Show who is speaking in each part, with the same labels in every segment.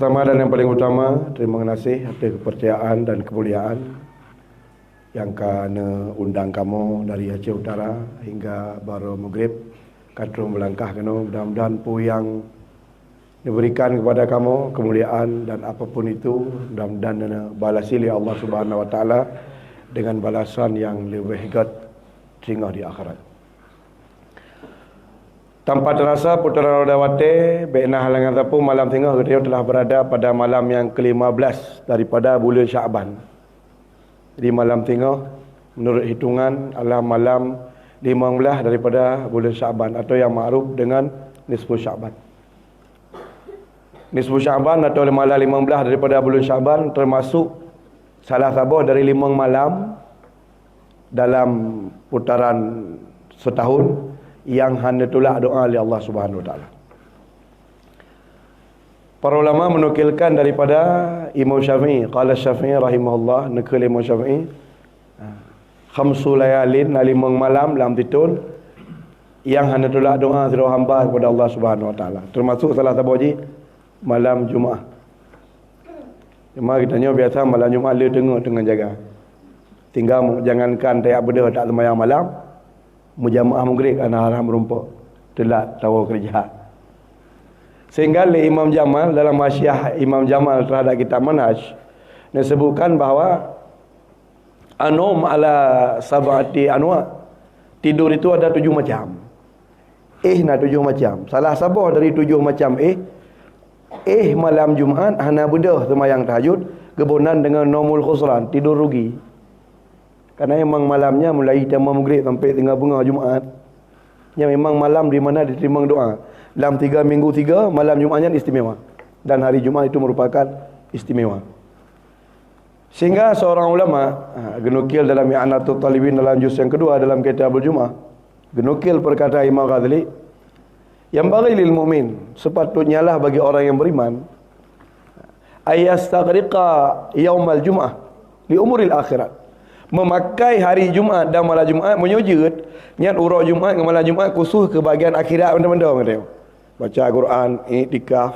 Speaker 1: pertama dan yang paling utama, terima kasih atas kepercayaan dan kemuliaan yang kena undang kamu dari Aceh Utara hingga baru maghrib kadrung melangkah kena. Mudah-mudahan pu yang diberikan kepada kamu kemuliaan dan apapun itu, mudah-mudahan balasi oleh Allah Subhanahu Wa Taala dengan balasan yang lebih hebat sehingga di akhirat. Tanpa terasa putera Rodawate Be'nah halangan tapu malam tengah kita telah berada pada malam yang ke-15 daripada bulan Sya'ban. Jadi malam tengah menurut hitungan adalah malam 15 daripada bulan Sya'ban atau yang ma'ruf dengan nisfu Sya'ban. Nisfu Sya'ban atau malam 15 daripada bulan Sya'ban termasuk salah satu dari 5 malam dalam putaran setahun yang hanya tolak doa oleh Allah Subhanahu Wa Taala. Para ulama menukilkan daripada Imam Syafi'i, qala Syafi'i rahimahullah, nakil Imam Syafi'i, khamsu layalin, 5 malam dalam titun yang hanya tolak doa seluruh hamba kepada Allah Subhanahu Wa Taala. Termasuk salah satu haji malam Jumaat. Cuma kita tanya biasa malam Jumaat dia tengah jaga. Tinggal jangankan tayak benda tak sembahyang malam, mujamaah maghrib ana haram rumput telat tahu kerja. Sehingga Imam Jamal dalam Hasyiah Imam Jamal terhadap kitab Manhaj disebutkan bahawa anum ala sab'ati anwa, tidur itu ada 7 macam. Nak 7 macam. Salah sabah dari 7 macam malam Jumaat hana bedah sembahyang tahajud kebunan dengan nomul khusran, tidur rugi. Karena memang malamnya mulai jam maghrib sampai tengah bunga Jumaat. Yang memang malam di mana diterima doa. Dalam 3 minggu 3, malam Jumaatnya istimewa. Dan hari Jumaat itu merupakan istimewa. Sehingga seorang ulama, genukil dalam I'anatul Talibin dalam juz yang kedua dalam Kitabul Jumaah, genukil perkataan Imam Ghazali, yang bagi lil mu'min, sepatutnya lah bagi orang yang beriman, ayastaghriqa yaumal Jumaah li umuril akhirat, memakai hari Jumaat dan malam Jumaat menyujud niat urut Jumaat dengan malam Jumaat khusus ke bahagian akhirat benda-benda kata. Baca Quran, iktikaf,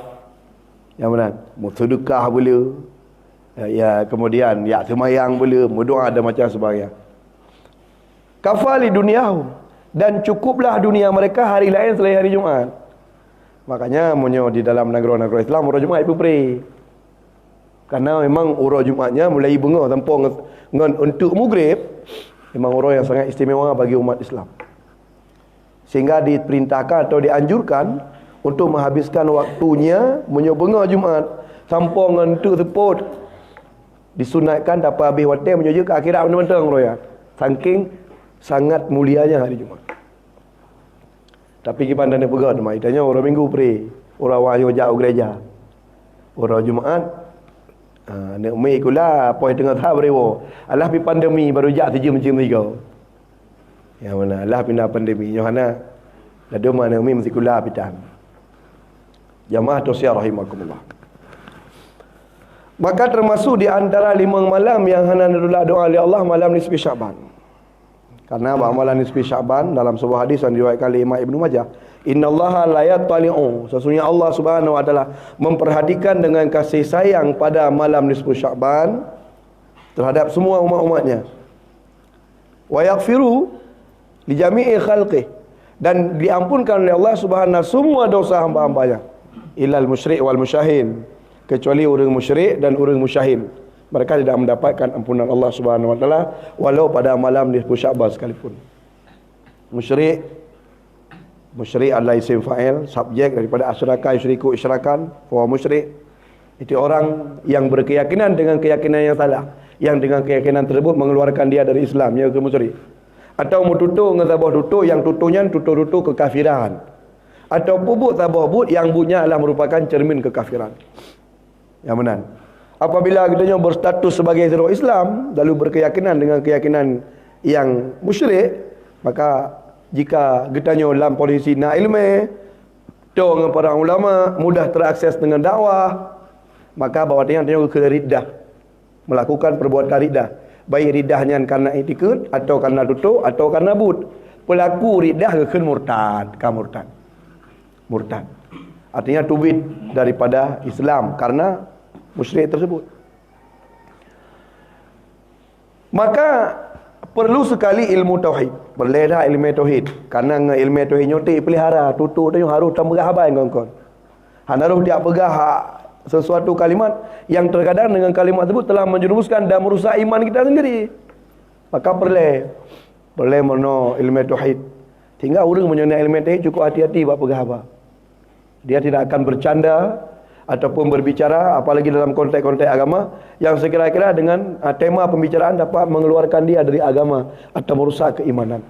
Speaker 1: yang mana? Sedekah boleh. Ya, kemudian ya sembahyang boleh, berdoa dan macam sebagainya. Kafali duniahu, dan cukuplah dunia mereka hari lain selain hari Jumaat. Makanya munyo di dalam negara-negara Islam urut Jumaat itu pray. Karena memang urut Jumaatnya mulai bunga tanpa untuk maghrib, memang urut yang sangat istimewa bagi umat Islam. Sehingga diperintahkan atau dianjurkan untuk menghabiskan waktunya bunga Jumaat tanpa untuk teput. Disunatkan dapat habis waktu menuju ke akhirat benar-benar urut. Saking sangat mulianya hari Jumaat. Tapi kita pandang pegang mai tanya orang minggu pray, orang wahyu jauh gereja. Orang Jumaat nak mai kula apa tengah tahap rewo. Alah pi pandemi baru jak saja macam ni kau. Yang mana alah pindah pandemi Yohana. Lado mana mai mesti kula pitan. Jamaah tausiah rahimakumullah. Maka termasuk di antara 5 malam yang hana doa oleh Allah malam nisfi Sya'ban. Karena malam nisfi Sya'ban dalam sebuah hadis yang diriwayatkan oleh Imam Ibnu Majah, innallaha la yattali'u, sesungguhnya Allah Subhanahu wa taala memperhatikan dengan kasih sayang pada malam nisfu Sya'ban terhadap semua umat-umatnya. Wa yaghfiru li jami'i khalqih, dan diampunkan oleh Allah Subhanahu semua dosa hamba-hambanya, ilal musyrik wal musyahin, kecuali orang musyrik dan orang musyahin. Mereka tidak mendapatkan ampunan Allah Subhanahu wa taala walau pada malam nisfu Sya'ban sekalipun. Musyrik adalah isim fa'il, subjek daripada asyraka yusyriku isyrakan, wa musyrik itu orang yang berkeyakinan dengan keyakinan yang salah, yang dengan keyakinan tersebut mengeluarkan dia dari Islam, iaitu musyrik. Atau mututuh ngezabah tutuh yang tutuhnya tutuh kekafiran. Atau bubut tabah but yang bunyinya adalah merupakan cermin kekafiran. Yang benar. Apabila kita berstatus sebagai teror Islam lalu berkeyakinan dengan keyakinan yang musyrik, maka jika kita dalam posisi nak ilmu dengan para ulama mudah terakses dengan dakwah, maka bahawa dia ke riddah, melakukan perbuatan riddah, baik riddahnya karena itikad atau karena tutup atau karena but. Pelaku riddah ke murtad, murtad. murtad. Artinya tubid daripada Islam karena musyrik tersebut. Maka perlu sekali ilmu tauhid. Berledah ilmu tauhid. Karena ilmu tauhid nyotik pelihara, tutup tanya harus tambah habai kawan-kawan. Harus dia pegah sesuatu kalimat yang terkadang dengan kalimat tersebut telah menjerumuskan dan merusak iman kita sendiri. Maka boleh meno ilmu tauhid. Tinggal orang menyenai ilmu tauhid cukup hati-hati buat pegah apa. Dia tidak akan bercanda ataupun berbicara apalagi dalam konteks-konteks agama yang sekira-kira dengan tema pembicaraan dapat mengeluarkan dia dari agama atau merusak keimanan.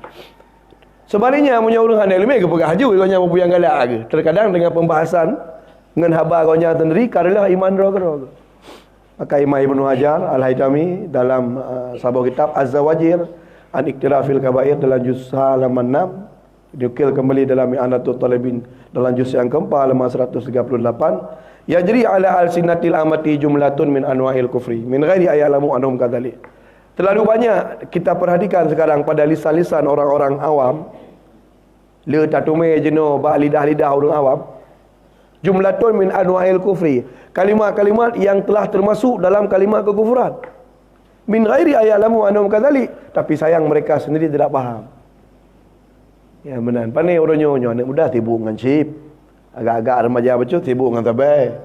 Speaker 1: Sebaliknya punya orang handai ilmu ke pegah haju kau puyang galak ke. Terkadang dengan pembahasan dengan haba kau nya sendiri karalah iman roh. Maka Imam Ibnu Hajar Al-Haytami dalam sebuah kitab Az-Zawajir an Iktirafil Kabair dalam juz halaman 6 diukil kembali dalam I'anatul Talibin dalam juz yang keempat halaman 138, yajri ala alsinatil amati jumlatun min anwa'il kufri min ghairi ayalamu anhum kadzalik. Terlalu banyak kita perhatikan sekarang pada lisan-lisan orang-orang awam, le tatume jeno ba lidah-lidah orang awam, jumlatun min anwa'il kufri, kalimat-kalimat yang telah termasuk dalam kalimat kekufuran. Min ghairi ayalamu anhum kadzalik, tapi sayang mereka sendiri tidak faham. Ya benar. Pandai orang nyonya anak muda sibuk dengan chip. Agak-agak remaja bacuk sibuk dengan tabai.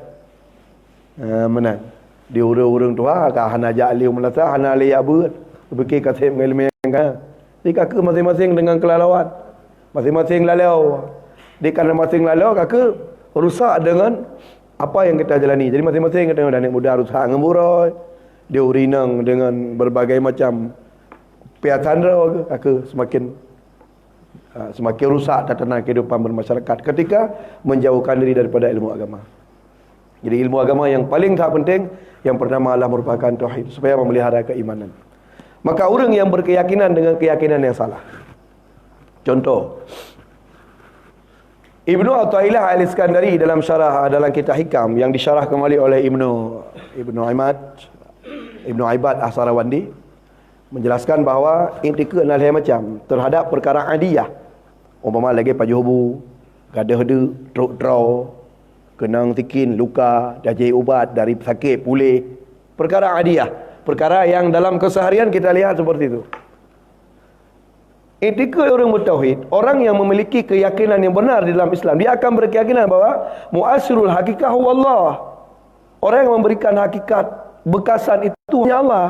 Speaker 1: Benar. Di urang-urang tua ka hana jali melata hana li abut. Fikir kasih ilmu kan. Di kakak masing-masing dengan kelalauan. Masing-masing lalau. Di karena masing lalau kakak rusak dengan apa yang kita jalani. Jadi masing-masing kita anak muda rusak ngemburoi. Dia urinang dengan berbagai macam piatandra kakak semakin rusak tatanan kehidupan bermasyarakat ketika menjauhkan diri daripada ilmu agama. Jadi ilmu agama yang paling tak penting yang pertama adalah merupakan tauhid supaya memelihara keimanan. Maka orang yang berkeyakinan dengan keyakinan yang salah. Contoh Ibnu Athaillah Al-Iskandari dalam syarah dalam kitab Hikam yang disyarah kembali oleh Ibnu Aibad As-Sarawandi menjelaskan bahawa intikad adalah macam terhadap perkara adiyah. Umpama lagi paju hubu, gadah hede, truk draw, kenang tikin, luka, dajai ubat dari sakit pulih. Perkara adiyah, perkara yang dalam keseharian kita lihat seperti itu. Intikad orang bertauhid, orang yang memiliki keyakinan yang benar di dalam Islam, dia akan berkeyakinan bahawa muasirul hakikah Allah. Orang yang memberikan hakikat bekasan itu hanya Allah.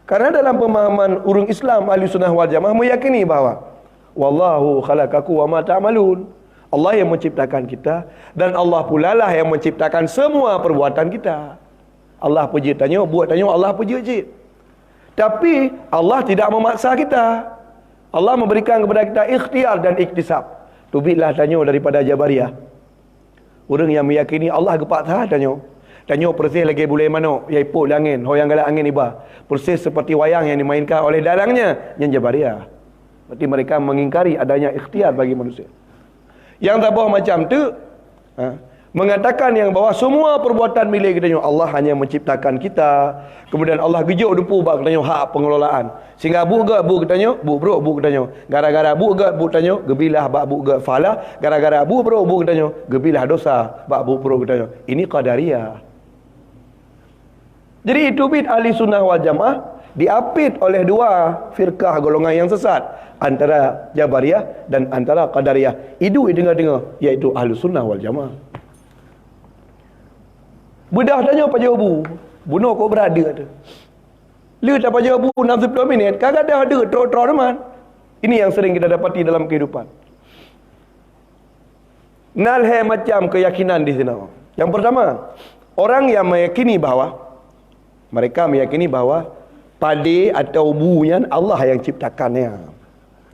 Speaker 1: Karena dalam pemahaman urang Islam Ahli Sunnah wal Jamaah meyakini bahawa wallahu khalaqakum wa ma ta'malun. Allah yang menciptakan kita dan Allah pula lah yang menciptakan semua perbuatan kita. Allah puji tanya, buat tanya, Allah puji. Tapi Allah tidak memaksa kita. Allah memberikan kepada kita ikhtiar dan iktisab. Tubiklah tanya daripada Jabariyah. Orang yang meyakini Allah gepak sah tanya. Tanya persis lagi boleh mana ya ipuk angin, hoyang galak angin iba. Persis seperti wayang yang dimainkan oleh dalangnya yang Jabariyah. Berarti mereka mengingkari adanya ikhtiar bagi manusia. Yang tak bawa macam tu mengatakan yang bahawa semua perbuatan milik kita, Allah hanya menciptakan kita. Kemudian Allah gejuk depu bak katanya hak pengelolaan. Sehingga bu katanya, bu katanya. Gara-gara bu katanya, gebilah bak bu falah. Gara-gara bu katanya, gebilah dosa bak bu katanya. Ini qadariyah. Jadi itu bid ahli sunnah wal jamaah diapit oleh dua firqah golongan yang sesat, antara Jabariyah dan antara Qadariyah. Itu dengar-dengar, iaitu ahli sunnah wal jamaah. Bedah tanya apa jawabu? Bunuh kau berada tu. Lu tak apa jawabu 60 minit, kagak ada tro-tro teman. Ini yang sering kita dapati dalam kehidupan. Nalhe macam keyakinan di sini. Yang pertama, orang yang meyakini bahawa mereka meyakini bahawa padi atau bunyan Allah yang ciptakannya.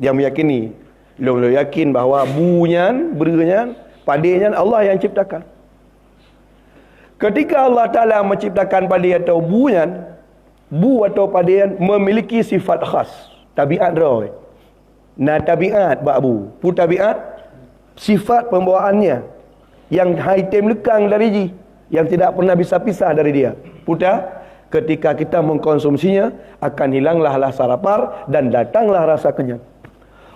Speaker 1: Dia meyakini, lo yakin bahawa bunyan, bernyan, padinya Allah yang ciptakan. Ketika Allah Ta'ala menciptakan padi atau bunyan, bu atau padian memiliki sifat khas, tabiat roh. Nah tabiat babu, pu tabiat sifat pembawaannya yang item lekang dari ji, yang tidak pernah bisa pisah dari dia. Putar ketika kita mengkonsumsinya akan hilanglah rasa lapar dan datanglah rasa kenyang.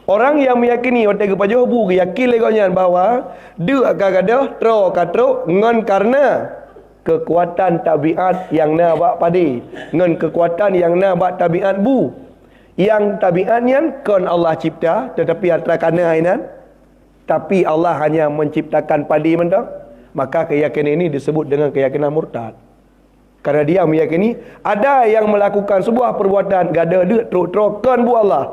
Speaker 1: Orang yang meyakini otak kepada bu yakin leganya bahawa dia akan ada tro katro ngan karena kekuatan tabiat yang na bak padi, ngan kekuatan yang na bak tabiat bu. Yang tabiatnya kan Allah cipta tetapi atrakana ainan. Tapi Allah hanya menciptakan padi mentang. Maka keyakinan ini disebut dengan keyakinan murtad. Karena dia meyakini ada yang melakukan sebuah perbuatan gada dia trok-trokan bu Allah.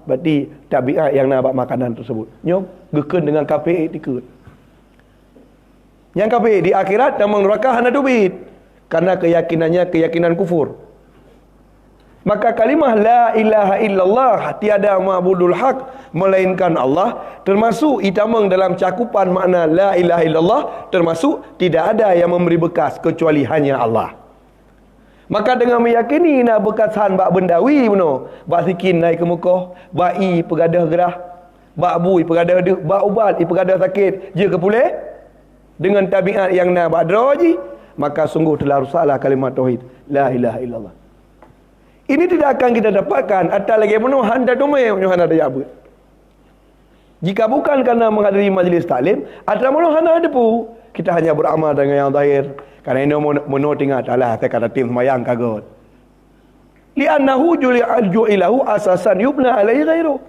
Speaker 1: Berarti tabiat yang nak buat makanan tersebut. Nyom geken dengan kafir dikut. Yang kafir di akhirat dan neraka hana dubit. Karena keyakinannya keyakinan kufur. Maka kalimah la ilaha illallah, tiada ma'budul haq melainkan Allah, termasuk itamang dalam cakupan makna la ilaha illallah, termasuk tidak ada yang memberi bekas kecuali hanya Allah. Maka dengan meyakini nak bekasan bak bendawi beno, bak sikin naik ke muka, bak i pegadah gerah, bak bui pegadah dek, bak ubat i pegadah sakit, je ke pulih dengan tabiat yang nak bak deraji, maka sungguh telah rusaklah kalimat tauhid la ilaha illallah. Ini tidak akan kita dapatkan atau lagi penuh handa domai handa ada apa. Jika bukan kerana menghadiri majlis taklim, atau penuh handa ada pu, kita hanya beramal dengan yang zahir. Karena ini menurut ingat Allah saya kata tim semayang kagut. Li'annahu ju'ilahu asasan yubna alaihi ghairu.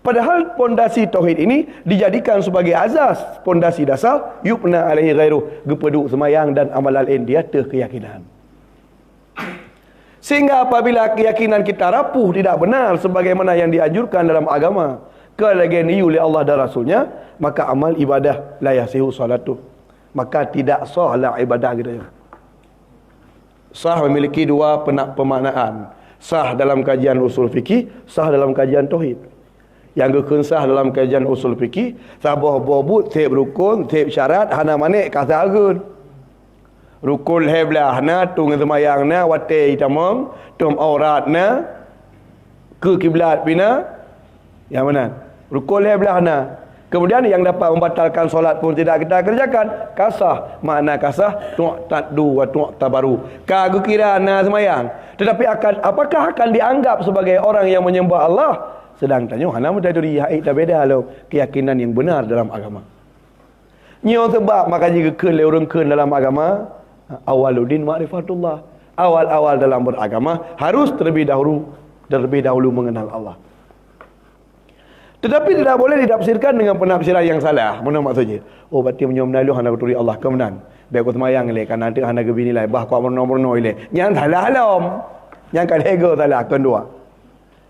Speaker 1: Padahal pondasi tauhid ini dijadikan sebagai asas, pondasi dasar yubna alaihi ghairu, gepeduk semayang dan amalan lain di atas keyakinan. Sehingga apabila keyakinan kita rapuh tidak benar sebagaimana yang dianjurkan dalam agama, kelagani oleh Allah dan Rasulnya, maka amal ibadah la yasihu salatuh. Maka tidak sahlah ibadah kita. Sah memiliki dua pemaknaan. Sah dalam kajian usul fikih, sah dalam kajian tauhid. Yang kekensah dalam kajian usul fikih, sabah bobut, tip rukun, tip syarat, hana manik kata agun. Rukun heblah na tung semayang na wate itamang, tum aurat na ke kiblat pina. Yang mana? Rukun heblah na. Kemudian yang dapat membatalkan solat pun tidak kita kerjakan. Kasah, makna kasah tu'ak taddu wa tu'ak tabaru. Kagu kira na semayang. Tetapi apakah akan dianggap sebagai orang yang menyembah Allah? Sedang tanya, hana mutaduri haid tak beda lo keyakinan yang benar dalam agama. Nyo sebab maka jika ke orang ke dalam agama, awaludin ma'rifatullah. Awal-awal dalam beragama harus terlebih dahulu mengenal Allah. Tetapi tidak boleh ditafsirkan dengan penafsiran yang salah. Mana maksudnya? Oh, berarti menyomna lu hana kuturi Allah kemenan. Baik aku semayang le kan nanti hana gebini lai bah kau merno ile. Yang salah halam. Yang kan ego salah kedua.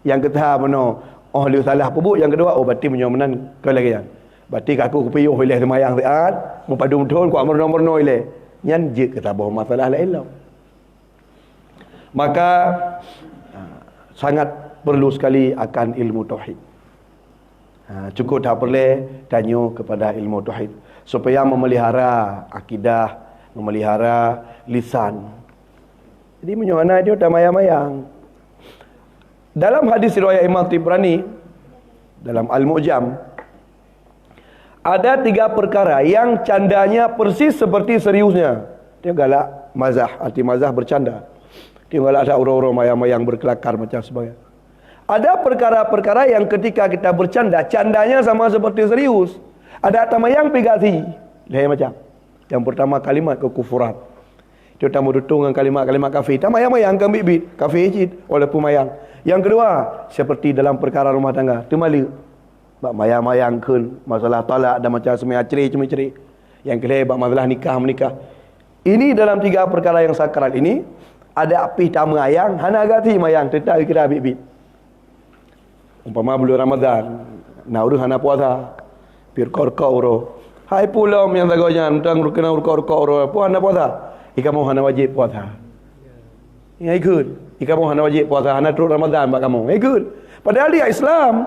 Speaker 1: Yang ketiga meno oh lu salah pebuk, yang kedua oh berarti menyomnan ke lagi yang. Berarti aku kepiyuh ile semayang saat mempadu betul kau merno ile. Yang je kata bahawa masalah lain lah. Maka sangat perlu sekali akan ilmu tauhid. Cukup tak perlu tanya kepada ilmu tauhid supaya memelihara akidah, memelihara lisan. Jadi menyuana dia tak mayang-mayang. Dalam hadis riwayat Imam Tibrani dalam Al-Mu'jam, ada 3 perkara yang candanya persis seperti seriusnya. Dia galak mazah, arti mazah bercanda. Dia galak ada orang-orang mayang-mayang berkelakar macam sebagainya. Ada perkara-perkara yang ketika kita bercanda, candanya sama seperti serius. Ada tamayang pigasi. Lain macam. Yang pertama kalimat kekufuran. Dia tamu dutung dengan kalimat-kalimat kafir. Tamayang-mayang kan bibit. Kafir ijid walaupun mayang. Yang kedua, seperti dalam perkara rumah tangga. Itu mali. Mayang-mayang kun. Masalah talak dan macam semua ceri-ceri. Yang kedua, masalah nikah-menikah. Ini dalam 3 perkara yang sakral ini. Ada api tamayang. Hana agati mayang. Tetap kira bibit. Umpama bulan Ramadan, nauru hana puasa, pir korkau ro. Hai pulau yang tagonya, tentang kena korkau ro. Puan hana puasa, ika mau hana wajib puasa. Ya ikut, ika mau hana wajib puasa, hana terus Ramadan bak kamu. Ikut. Padahal dia Islam,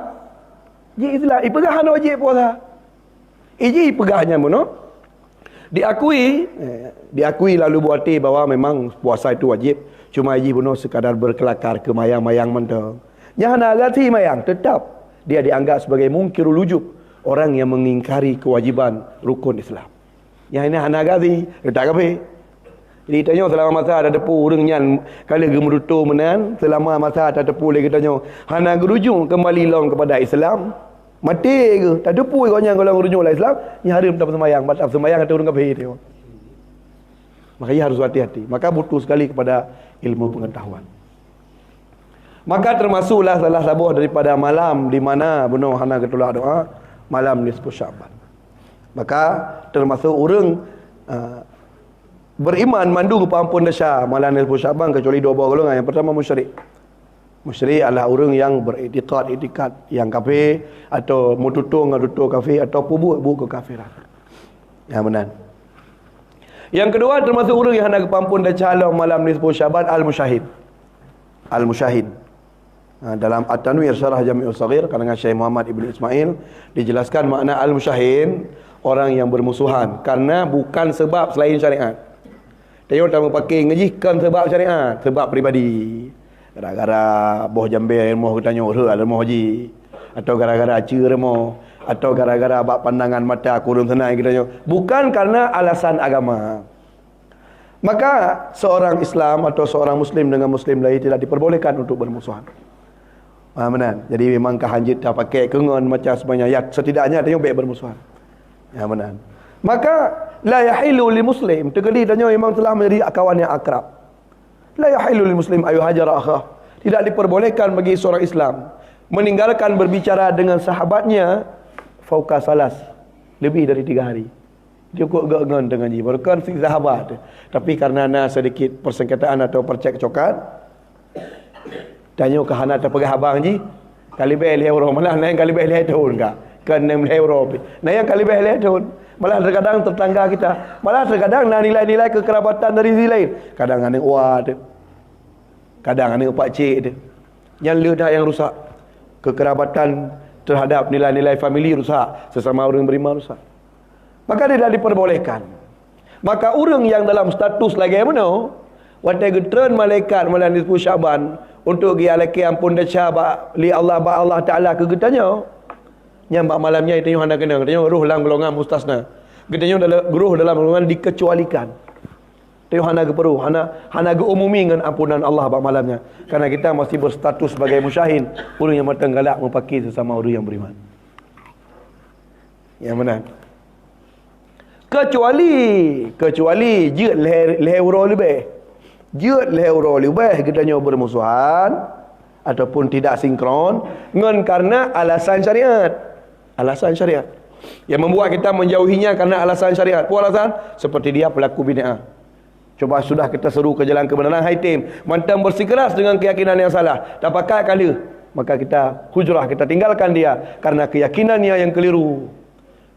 Speaker 1: dia Islam, ipegah hana wajib puasa. Iji pegahnya mono. Diakui lalu buati bahwa memang puasa itu wajib. Cuma iji mono sekadar berkelakar ke mayang-mayang mentang. Yang hana agati mayang, tetap dia dianggap sebagai mungkirul wujub, orang yang mengingkari kewajiban rukun Islam. Yang ini hana agati, tak apa. Jadi tanya selama masa ada tepu urangnya kala gemerutu menan, selama masa ada tepu lagi tanya, hana gerujung kembali long kepada Islam. Mati ke? Tak depu kau yang kalau rujuk lah Islam, ni hari tak sembahyang, batal sembahyang kata orang kafir dia. Makanya harus hati-hati. Maka butuh sekali kepada ilmu pengetahuan. Maka termasuklah salah satu daripada malam di mana benar hana ketolak doa, malam nisfu Syaban. Maka termasuk orang beriman mandu ampun dosa malam nisfu Syaban kecuali dua golongan. Yang pertama musyrik. Musyrik adalah orang yang beriktikad yang kafir atau mututung kafir atau buat kekafiran. Yang benar. Yang kedua termasuk orang yang hendak kepampun dan calon malam nisfu Syaban al-musyahid. Al-musyahid. Dalam At-Tanwir Syarah Jami'us Saghir karangan Syekh Muhammad Ibn Ismail dijelaskan makna al-musyahid orang yang bermusuhan karena bukan sebab selain syariat. Tengok tak pakai ngaji kan sebab syariat, sebab peribadi. Gara-gara boh jambe ilmu kita tanya ilmu haji atau gara-gara cer ilmu atau gara-gara bab pandangan mata kurun senai kita tanya, bukan karena alasan agama. Maka seorang Islam atau seorang muslim dengan muslim lain tidak diperbolehkan untuk bermusuhan. Benar. Jadi memang kahanjit tak pakai kengon macam sebenarnya ya setidaknya tengok baik bermusuhan. Ya benar. Maka la yahilu li muslim terkali tanya memang telah menjadi kawan yang akrab. La yahilu lil muslim ayu hajara akhah. Tidak diperbolehkan bagi seorang Islam meninggalkan berbicara dengan sahabatnya fauqa salas, lebih dari 3 hari. Dia kok gegan dengan dia bukan si sahabat. Tapi karena ada sedikit persengketaan atau percekcokan, tanya ke hana terpegah abang ji, kali bel euro malah naik kali bel tahun enggak. Kan 6 euro. Nah yang kali bel tahun. Malah terkadang tetangga kita, malah terkadang nilai-nilai kekerabatan dari sisi lain. Kadang ada wah dia. Kadang ada pak cik dia. Yang ledah yang rusak. Kekerabatan terhadap nilai-nilai famili rusak, sesama orang beriman rusak. Maka dia tidak diperbolehkan. Maka orang yang dalam status lagi mana? Watai getren malaikat malam nisfu Syaban untuk dia laki ampun daca li Allah ba Allah Taala ke getanya. Nyambak malamnya itu yang anda kena. Katanya ruh dalam golongan mustasna. Katanya ruh dalam golongan dikecualikan. Itu yang anda perlu. Anda umumi dengan ampunan Allah bak malamnya. Karena kita masih berstatus sebagai musyahin. Orang yang matanggalak mempaki sesama orang yang beriman. Yang benar. Kecuali jut leher urau lebih. Jut leher urau lebih. Katanya bermusuhan. Ataupun tidak sinkron. Dengan karena alasan syariat. Alasan syariat yang membuat kita menjauhinya karena alasan syariat. Apa alasan? Seperti dia pelaku bid'ah. Coba sudah kita seru ke jalan kebenaran, hai tim, mantan bersikeras dengan keyakinan yang salah, tak pakai kali, maka kita hujrah, kita tinggalkan dia karena keyakinannya yang keliru,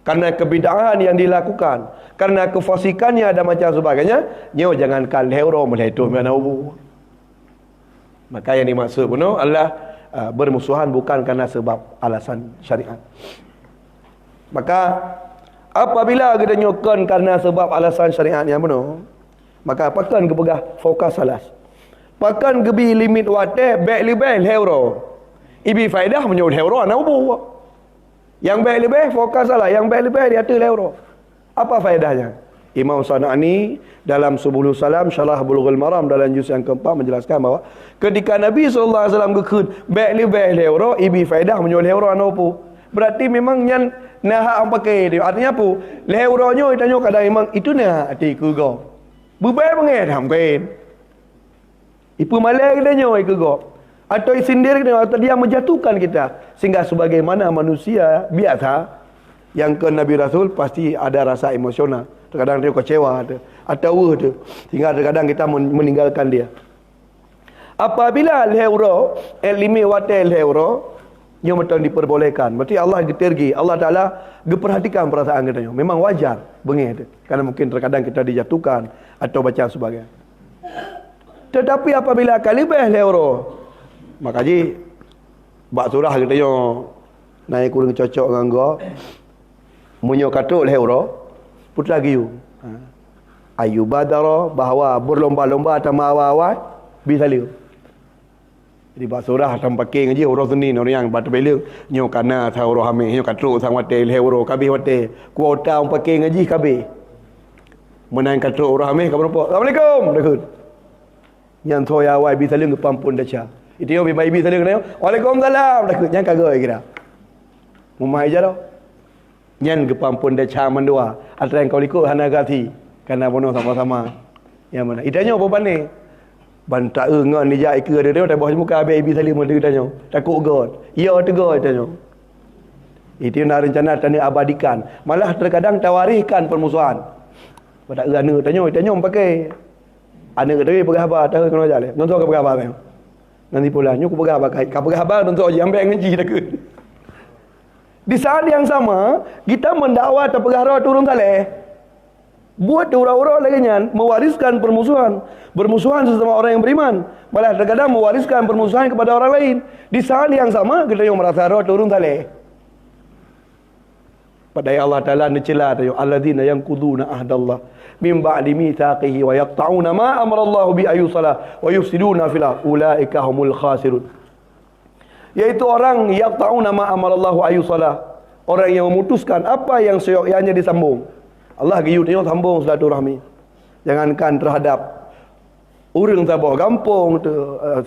Speaker 1: karena kebid'ahan yang dilakukan, karena kefasikannya ada macam sebagainya. Nyo jangankan lehro meletuh mana ubu. Maka yang dimaksud benar adalah bermusuhan bukan karena sebab alasan syariat. Maka apabila kita nyokon karena sebab alasan syariat yang benar, maka pakan kepegah fokus salas. Pakan gebi limit wate baik lebih euro. Ibi faedah menyuruh euro ana ubu. Yang baik lebih fokus salah, yang baik lebih di atas euro. Apa faedahnya? Imam Sana'ani dalam Subulus Salam Syarah Bulughul Maram dalam juz yang keempat menjelaskan bahawa ketika Nabi SAW gekut baik lebih euro, ibi faedah menyuruh euro ana ubu. Berarti memang yang nah pakai dia. Artinya apa? Leuronyo tanya kadang memang itu nah hati ku go. Bubai pengen hamkan. Ipu malai katanya ku go. Atau sindir kita atau dia menjatuhkan kita sehingga sebagaimana manusia biasa yang ke Nabi Rasul pasti ada rasa emosional. Terkadang dia kecewa atau tu. Sehingga terkadang kita meninggalkan dia. Apabila leuro limit watel leuro yang betul diperbolehkan. Berarti Allah getirgi. Allah Ta'ala geperhatikan perasaan kita. Memang wajar. Bengih. Karena mungkin terkadang kita dijatuhkan. Atau baca sebagainya. Tetapi apabila kalibah leuro. Maka ji. Bak surah kita naik kurang cocok dengan gua. Munyo katuk leuro. Putra giyu. Ayu badara. Bahawa berlomba-lomba atau mawawat. Bisa liu. Jadi basurah sampai pakai ngaji orang Senin orang yang batu beleng nyo kana tha orang hame nyo katru sang wate le euro kabeh wate kuota orang pakai ngaji kabeh menang katru orang hame ka berapa Assalamualaikum dekut yang thoya wai bi saleng ke pampun dacha itu yo bi bai bi saleng ne Waalaikumsalam dekut yang kagak kira Mumai je dah. Nyan kepampun dah caman dua. Antara yang kau ikut hana gati. Karena bono sama-sama. Yang mana? Itanya apa pandai? Bantak ngan ni jai ke dia tak bawah muka habis ibi salim dia tanya. Takut god. Ya tegur tanya. Itu nak rencana tanya abadikan. Malah terkadang tawarihkan permusuhan. Pada anak tanya pakai. Anak kata pergi khabar tahu kena jalan. Nonton ke pergi khabar kan. Nanti pula nyu pergi khabar kai. Pergi khabar nonton aja ambil ngaji dah ke. Di saat yang sama, kita mendakwa terperkara turun saleh. Buat orang-orang lagi nyan mewariskan permusuhan. Bermusuhan sesama orang yang beriman. Malah terkadang mewariskan permusuhan kepada orang lain. Di saat yang sama, kita yang merasa roh turun saleh. Padahal Allah Ta'ala mencela tayo alladzina yanquduna ahdallah min ba'di mitsaqihi wa yaqta'una ma amara Allah bi ayyusala wa yufsiduna fil ulaika humul khasirun. Yaitu orang yaqta'una ma amara Allah ayyusala, orang yang memutuskan apa yang seyogyanya disambung. Allah giyu tengok sambung silaturahmi. Jangankan terhadap orang tabah kampung tu,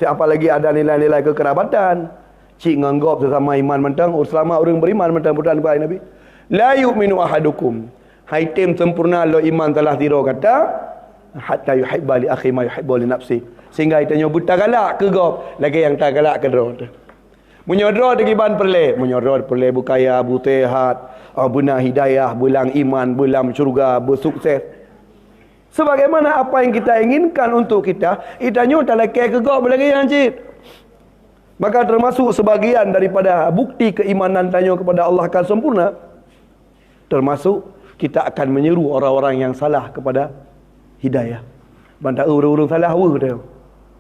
Speaker 1: siapa lagi ada nilai-nilai kekerabatan, cik nganggap sesama iman mentang, selama orang beriman mentang putusan baik Nabi. La yu'minu ahadukum. Haitim sempurna lo iman telah tiro kata hatta yuhibba li akhi ma yuhibbu li nafsi. Sehingga itanya buta galak ke gop lagi yang tak galak ke dro. Menyodro degi ban perle, menyodro perle bukaya, butehat, buna hidayah, bulang iman, bulang syurga, bersukses. Sebagaimana apa yang kita inginkan untuk kita, itanya tak lagi ke gop lagi yang cit. Maka termasuk sebagian daripada bukti keimanan tanya kepada Allah akan sempurna. Termasuk kita akan menyeru orang-orang yang salah kepada hidayah. Bantak urung-urung salah hawa dia.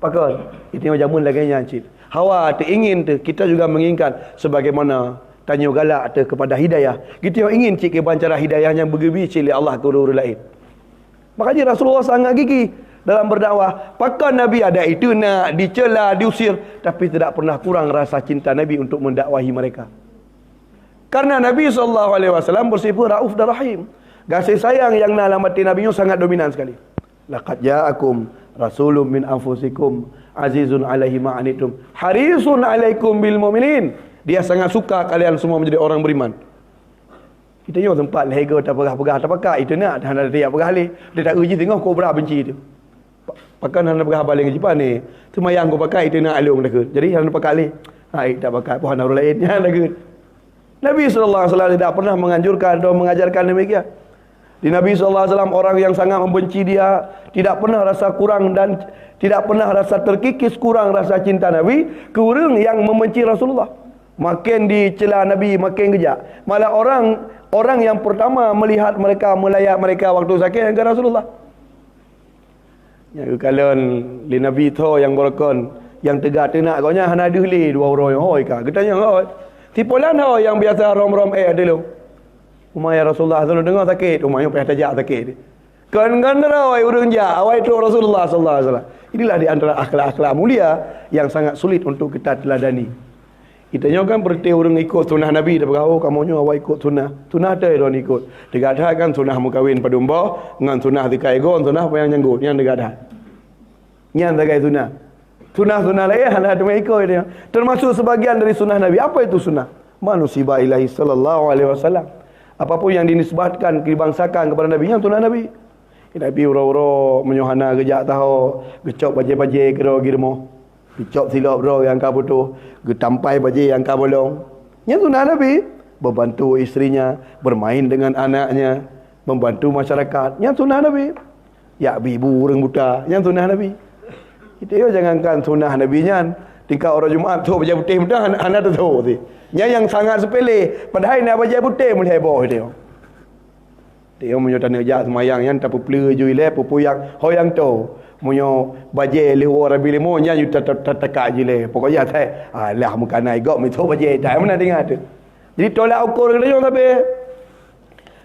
Speaker 1: Pakal. Itu yang jamun lagi yang cik. Hawa teringin tu kita juga menginginkan sebagaimana tanya galak tu kepada hidayah. Kita yang ingin cik kebancara hidayah yang bergebi cik Allah ke orang lain. Makanya Rasulullah sangat gigih dalam berdakwah. Pakal Nabi ada itu nak dicela, diusir, tapi tidak pernah kurang rasa cinta Nabi untuk mendakwahi mereka. Karena Nabi SAW bersifat rauf dan rahim. Kasih sayang yang nalamati Nabi sangat dominan sekali. Laqad ja'akum rasulun min anfusikum azizun alaihi ma'anitum harisun alaikum bil mu'minin. Dia sangat suka kalian semua menjadi orang beriman. Kita yang sempat lega tak pegah-pegah tak pakai itu nak hendak dia pegah leh. Dia tak uji tengok kobra benci tu. Pakai hendak pegah balik jipan ni. Semayang kau pakai itu nak alung dah ke. Jadi hendak pakai leh. Hai tak pakai pohon orang lain yang dah ke. Nabi SAW tidak pernah menganjurkan atau mengajarkan demikian. Di Nabi SAW orang yang sangat membenci dia, tidak pernah rasa kurang dan tidak pernah rasa terkikis kurang rasa cinta Nabi ke orang yang membenci Rasulullah. Makin dicela Nabi makin kejak. Malah orang yang pertama melihat mereka, melayak mereka waktu sakit yang ke Rasulullah. Yang kalian li Nabi tu yang berkon yang tegak tenak kaunya hana dihli dua orang yang hoi ka. Kita yang hoi. Tipulan ho yang biasa rom-rom dulu. Umay Rasulullah SAW dengar sakit, umay payah tajak sakit. Kan rawai urang ja, awai tu Rasulullah sallallahu alaihi wasallam. Inilah di antara akhlak-akhlak mulia yang sangat sulit untuk kita teladani. Kita kan berarti orang ikut sunnah Nabi dah berau kamunya awai ikut sunnah. Sunnah ada orang ikut. Degadah kan sunnah mukawin padumba, ngan sunnah dikai gon, sunnah apa yang nyanggut, yang degadah. Yang degai sunnah. Sunnah-sunnah lain ada ikut dia. Termasuk sebagian dari sunnah Nabi. Apa itu sunnah? Manusibah ilahi sallallahu alaihi wasallam. Apapun yang dinisbatkan, dibangsakan kepada Nabi, yang sunnah Nabi. Nabi uro-uro menyohana gejak tahu, gecok baje-baje kira girmo. Gecok silap bro yang kau butuh, getampai baje yang kau bolong. Yang sunnah Nabi. Membantu istrinya, bermain dengan anaknya, membantu masyarakat. Yang sunnah Nabi. Ya ibu orang buta, yang sunnah Nabi. Kita jangankan sunnah Nabi nyan, tingkah orang Jumaat tu baca putih mudah anak tu tahu tu. Yang sangat sepele, padahal nak baca putih mulai heboh dia. Dia munyo tanah jak semayang yang tak pele ju ile pupuyang hoyang tu. Munyo baca lewar rabi lemo nya ju tak je pokoknya tai. Alah mukanai gok mi tu baca tak mana dengar tu. Jadi tolak ukur dia tapi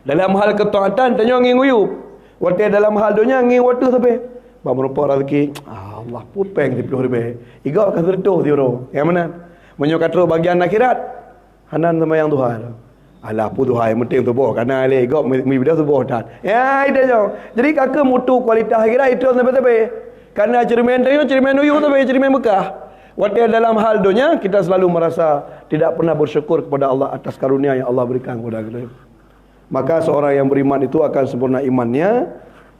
Speaker 1: dalam hal ketaatan tanya ngin uyup. Waktu dalam hal dunia ngin waktu tapi. Ba merupa rezeki Allah pupeng 10 ribu. Iga akan tertuh dioro. Yang mana? Menyokatro bagian akhirat. Hanan sama yang Tuhan. Alah pu Tuhan penting tu boh karena le iga mi bidah tu boh dan. Ya itu je. Jadi kakak mutu kualitas akhirat itu sampai. Karena cermin tanya cermin uyu tu cermin Mekah. Waktu dalam hal dunia, kita selalu merasa tidak pernah bersyukur kepada Allah atas karunia yang Allah berikan kepada kita. Maka seorang yang beriman itu akan sempurna imannya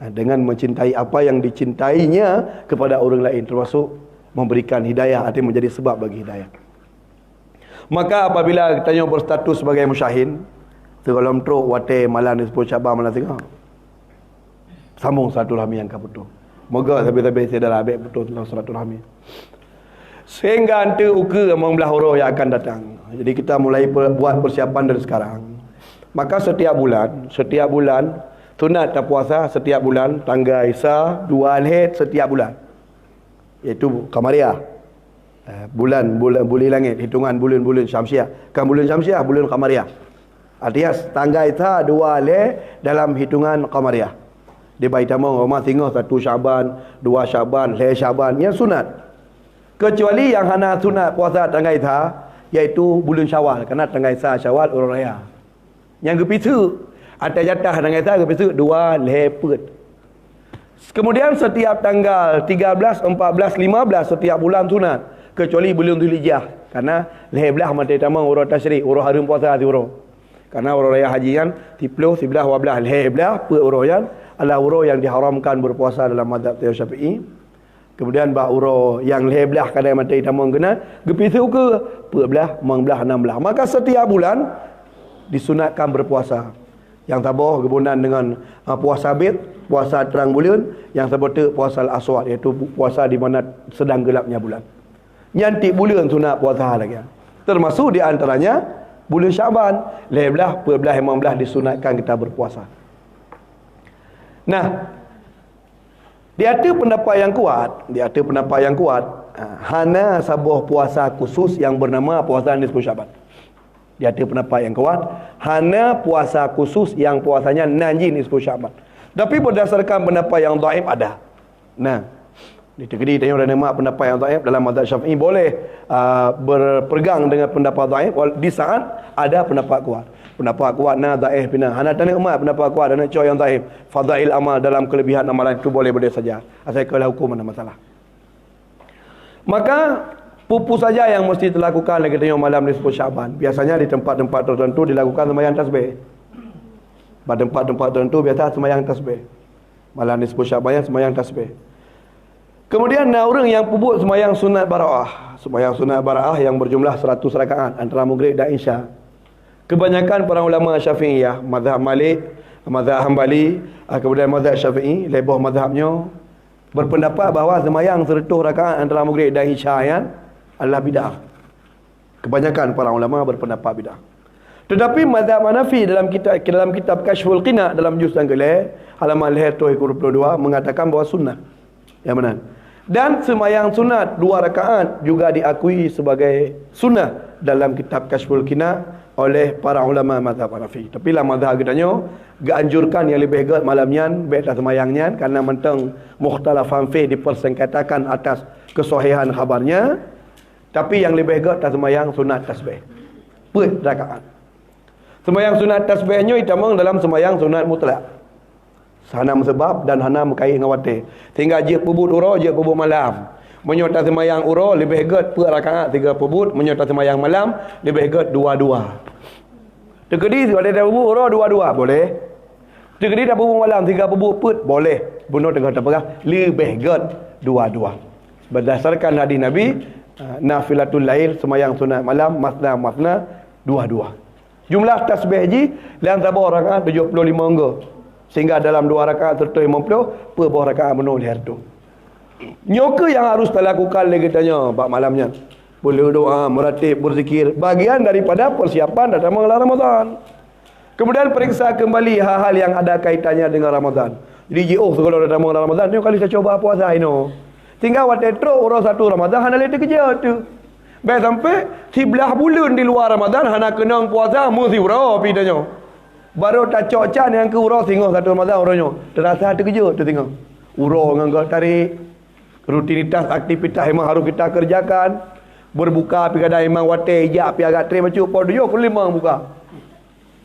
Speaker 1: dengan mencintai apa yang dicintainya kepada orang lain, termasuk memberikan hidayah, artinya menjadi sebab bagi hidayah. Maka apabila kita berstatus sebagai musyahin, tergolong truk wate malam ni 10 Syaban malam tengah, sambung silaturahmi yang betul. Moga sampai-sampai saya dah habis betul tentang silaturahmi. Sehingga nanti uka among belah huruf yang akan datang. Jadi kita mulai buat persiapan dari sekarang. Maka setiap bulan sunat dan puasa setiap bulan, tanggal Isa 2 Al-Hid setiap bulan. Iaitu Qamariah. Bulan langit, hitungan bulan Syamsiah. Kan bulan Syamsiah, bulan Qamariah. Artinya tanggal Isa 2 Al-Hid dalam hitungan Qamariah. Dia baik tamu rumah tengok 1 Syaban, 2 Syaban, 3 Syaban, yang sunat. Kecuali yang hana sunat puasa tanggal Isa, iaitu bulan Syawal, kerana tanggal Isa Syawal Urang Raya. Yang kepitu atas jatah tanggal Isa kepitu 2 lepet. Kemudian setiap tanggal 13, 14, 15 setiap bulan sunat, kecuali bulan Dzulhijjah, kerana lebelah mata tamang urang tasyrik, urang harum puasa hati urang. Karena urang raya haji kan 10, 11, 12 lebelah pe urang yang adalah urang yang diharamkan berpuasa dalam mazhab Syafi'i. Kemudian bah urang yang lebelah kadang mata tamang kena gepitu ke 14, 15, 16. Maka setiap bulan disunatkan berpuasa. Yang tabah kebunan dengan puasa bid, puasa terang bulan, yang tabah puasa al-aswad, iaitu puasa di mana sedang gelapnya bulan. Nyantik bulan sunat puasa lagi. Termasuk di antaranya bulan Syaban, 11, 12, 15 disunatkan kita berpuasa. Nah, di ada pendapat yang kuat, hana sabuh puasa khusus yang bernama puasa nisfu Syaban. Dia ada pendapat yang kuat, hana puasa khusus yang puasanya nanji nisfu Syaban. Tapi berdasarkan pendapat yang dhaif ada. Nah, kita tengok nama pendapat yang dhaif dalam mazhab Syafi'i boleh berpegang dengan pendapat dhaif di saat ada pendapat kuat. Pendapat kuat na dhaif pina. Hana tanya umat pendapat kuat dan coy yang dhaif. Fadail amal dalam kelebihan amalan itu boleh saja. Asal kalau hukum mana masalah. Maka pupu saja yang mesti dilakukan lagi tengok malam nisfu Syaban. Biasanya di tempat-tempat tertentu dilakukan sembahyang tasbih. Pada tempat-tempat tertentu biasa sembahyang tasbih. Malam nisfu Syaban sembahyang tasbih. Kemudian orang yang pupuk sembahyang sunat bara'ah. Sembahyang sunat bara'ah yang berjumlah 100 rakaat antara maghrib dan isya. Kebanyakan para ulama Syafi'iyah, mazhab Malik, mazhab Hambali, kemudian mazhab Syafi'i, lebih mazhabnya berpendapat bahawa sembahyang 100 rakaat antara maghrib dan isya adalah bid'ah. Kebanyakan para ulama berpendapat bid'ah. Tetapi mazhab Hanafi dalam kitab Kashful Qina dalam juz yang ke-11 halaman 122 mengatakan bahawa sunnah. Yang benar. Dan sembahyang sunat 2 rakaat juga diakui sebagai sunnah dalam kitab Kashful Qina oleh para ulama mazhab Hanafi. Tapi lah mazhab katanya ganjurkan yang lebih baik malamnya baik tak sembahyangnya kerana mentang mukhtalafan fi dipersengketakan atas kesahihan khabarnya. Tapi yang lebih baik tak sembahyang sunat tasbih. Per rakaat. Sembahyang sunat tasbihnya itamang dalam sembahyang sunat mutlak. Hanam sebab dan hanam kait dengan wate. Tinggal je pebut ura, je pebut malam. Menyerta sembahyang ura lebih baik per rakaat 3 pebut, menyerta sembahyang malam lebih baik 2-2. Tegedi ada pebut ura 2-2 boleh. Tegedi dah pebut malam 3 pebut put boleh. Bunuh tengah tapakah lebih baik 2-2. Berdasarkan hadis Nabi nafilatul lail sembahyang sunat malam masna 2-2. Jumlah tasbih haji dalam tabah rakaat 75 angka. Sehingga dalam 2 rakaat serta 50 per buah rakaat penuh lihat tu. Nyoka yang harus dilakukan lagi tanya bab malamnya. Boleh doa, meratib, berzikir, bagian daripada persiapan dalam Ramadan. Kemudian periksa kembali hal-hal yang ada kaitannya dengan Ramadan. Jadi kalau dalam Ramadan ni kali saya coba puasa ini. Tinggal waktu terus orang 1 Ramadan hana lete kerja tu. Baik sampai 11 bulan di luar Ramadan hana kena puasa mesti ura pidanya. Baru tak cocok yang ke ura tengok 1 Ramadan orangnya. Terasa ada kerja tu tengok. Ura dengan tarik rutinitas aktivitas memang harus kita kerjakan. Berbuka pi kadang memang wate ijak pi agak trim macam pada yo pun memang buka.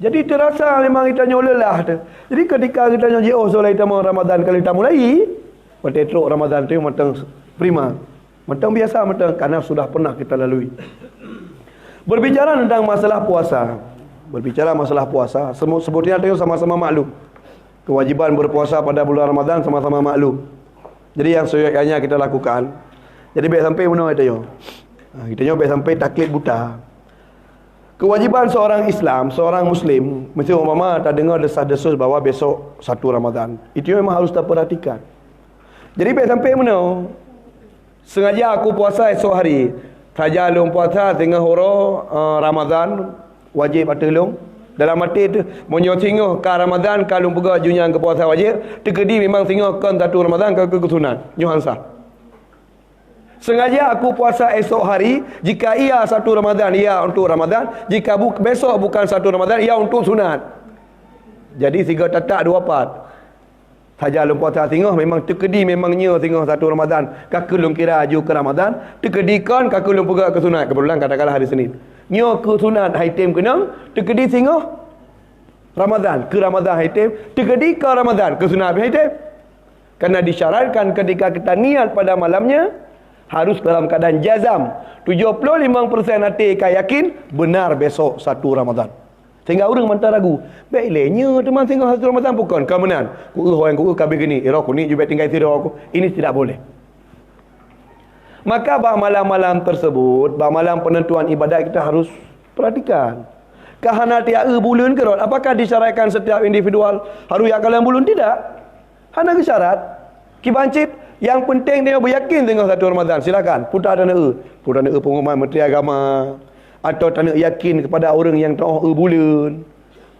Speaker 1: Jadi terasa memang kita lelah tu. Jadi ketika kita nyoji solat kita Ramadan kali kita mulai wate teruk Ramadan tu matang prima. Mentang biasa, mentang karena sudah pernah kita lalui. Berbicara tentang masalah puasa. Berbicara masalah puasa, sebutnya tengok sama-sama maklum. Kewajiban berpuasa pada bulan Ramadan sama-sama maklum. Jadi yang seyogyanya kita lakukan. Jadi baik sampai mana kita yo. Kita yo baik sampai taklid buta. Kewajiban seorang Islam, seorang Muslim, mesti umpama tak dengar desas-desus bahawa besok 1 Ramadan. Itu memang harus terperhatikan. Jadi baik sampai mana? Sengaja aku puasa esok hari. Saja lung puasa tengah horo Ramadan wajib atulung. Dalam arti tu monyo singoh ka Ramadan kalung pega junyang ke puasa wajib, tegedi memang singoh kan 1 Ramadan ke sunat. Nyuhansa. Sengaja aku puasa esok hari, jika ia 1 Ramadan ia untuk Ramadan, jika besok bukan 1 Ramadan ia untuk sunat. Jadi 3 tatak 2 part. Saja lung puasa singoh memang tegedi memangnya singoh 1 Ramadan, kakulung kira aju ke Ramadan, tegedikan kakulung pega ke sunat. Kebetulan katakanlah hari Senin. Nyo ke sunat haitim kena, tegedi singoh Ramadan ke Ramadan haitim, tegedi ke Ramadan ke sunat haitim. Karena disyaratkan ketika kita niat pada malamnya harus dalam keadaan jazam. 75% hati kau yakin benar besok 1 Ramadan. Sehingga orang mentah ragu. Baiklah teman singoh 1 Ramadan bukan kemenan. Ku orang ku kabeh gini, aku ni juga tinggal tidur aku. Ini tidak boleh. Maka malam-malam tersebut, malam penentuan ibadat kita harus perhatikan. Kahana tiap bulan ke rot? Apakah disyaratkan setiap individual harus yang kalian bulan? Tidak. Hana ke syarat. Kibancit, yang penting dia beryakin tengah 1 Ramadan. Silakan. Putar dana Putar dana pengumuman Menteri Agama. Atau tak nak yakin kepada orang yang tahu bulan.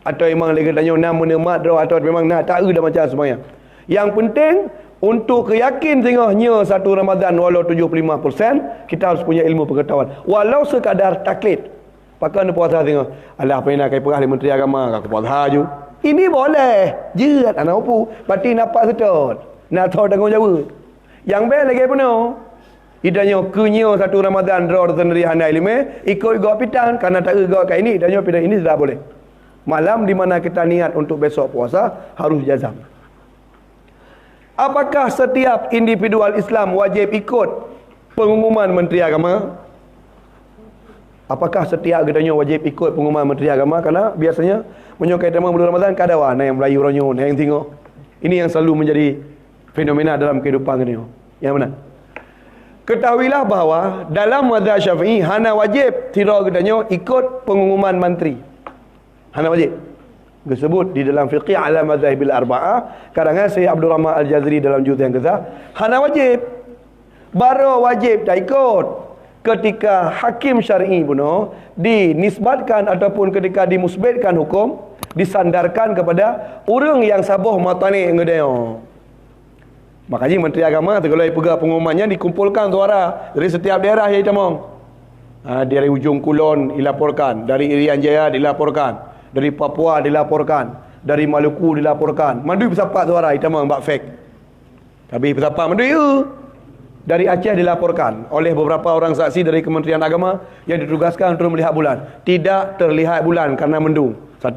Speaker 1: Atau memang lagi tanya nama nemat atau memang nak tak dah macam semuanya. Yang penting untuk keyakin tengahnya 1 Ramadan walau 75%, kita harus punya ilmu pengetahuan. Walau sekadar taklid. Pakai puasa tengah. Alah apa nak kai perah Menteri Agama, aku puasa je. Ini boleh. Jerat anak opu. Berarti nampak setut. Nak tahu tanggungjawab. Yang baik lagi penuh. Idanya kenyo 1 Ramadan draw sendiri handai lima, ikut gak pitan karena tak gak kat ini, idanya pitan ini tidak boleh. Malam di mana kita niat untuk besok puasa harus jazam. Apakah setiap individual Islam wajib ikut pengumuman Menteri Agama? Apakah setiap katanya wajib ikut pengumuman Menteri Agama? Karena biasanya menyokai tema bulan Ramadan kadawa na yang Melayu ronyo, na yang tengok. Ini yang selalu menjadi fenomena dalam kehidupan ini. Yang mana? Ketahuilah bahawa dalam mazhab Syafi'i hana wajib tidak katanya ikut pengumuman menteri. Hana wajib. Disebut di dalam fiqh ala mazhabil arba'ah karangan Syekh Abdul Rahman Al-Jazari dalam juz yang ke-10, hana wajib. Baru wajib tak ikut ketika hakim syar'i pun dinisbatkan ataupun ketika dimusbitkan hukum disandarkan kepada orang yang sabuh matani ngedeo. Makanya Menteri Agama kalau pegang pengumumannya dikumpulkan suara dari setiap daerah yang temong. Dari ujung Kulon dilaporkan, dari Irian Jaya dilaporkan, dari Papua dilaporkan, dari Maluku dilaporkan. Mandui bersapat suara hitam bak fake. Tapi bersapat mandui dari Aceh dilaporkan oleh beberapa orang saksi dari Kementerian Agama yang ditugaskan untuk melihat bulan. Tidak terlihat bulan karena mendung. 1.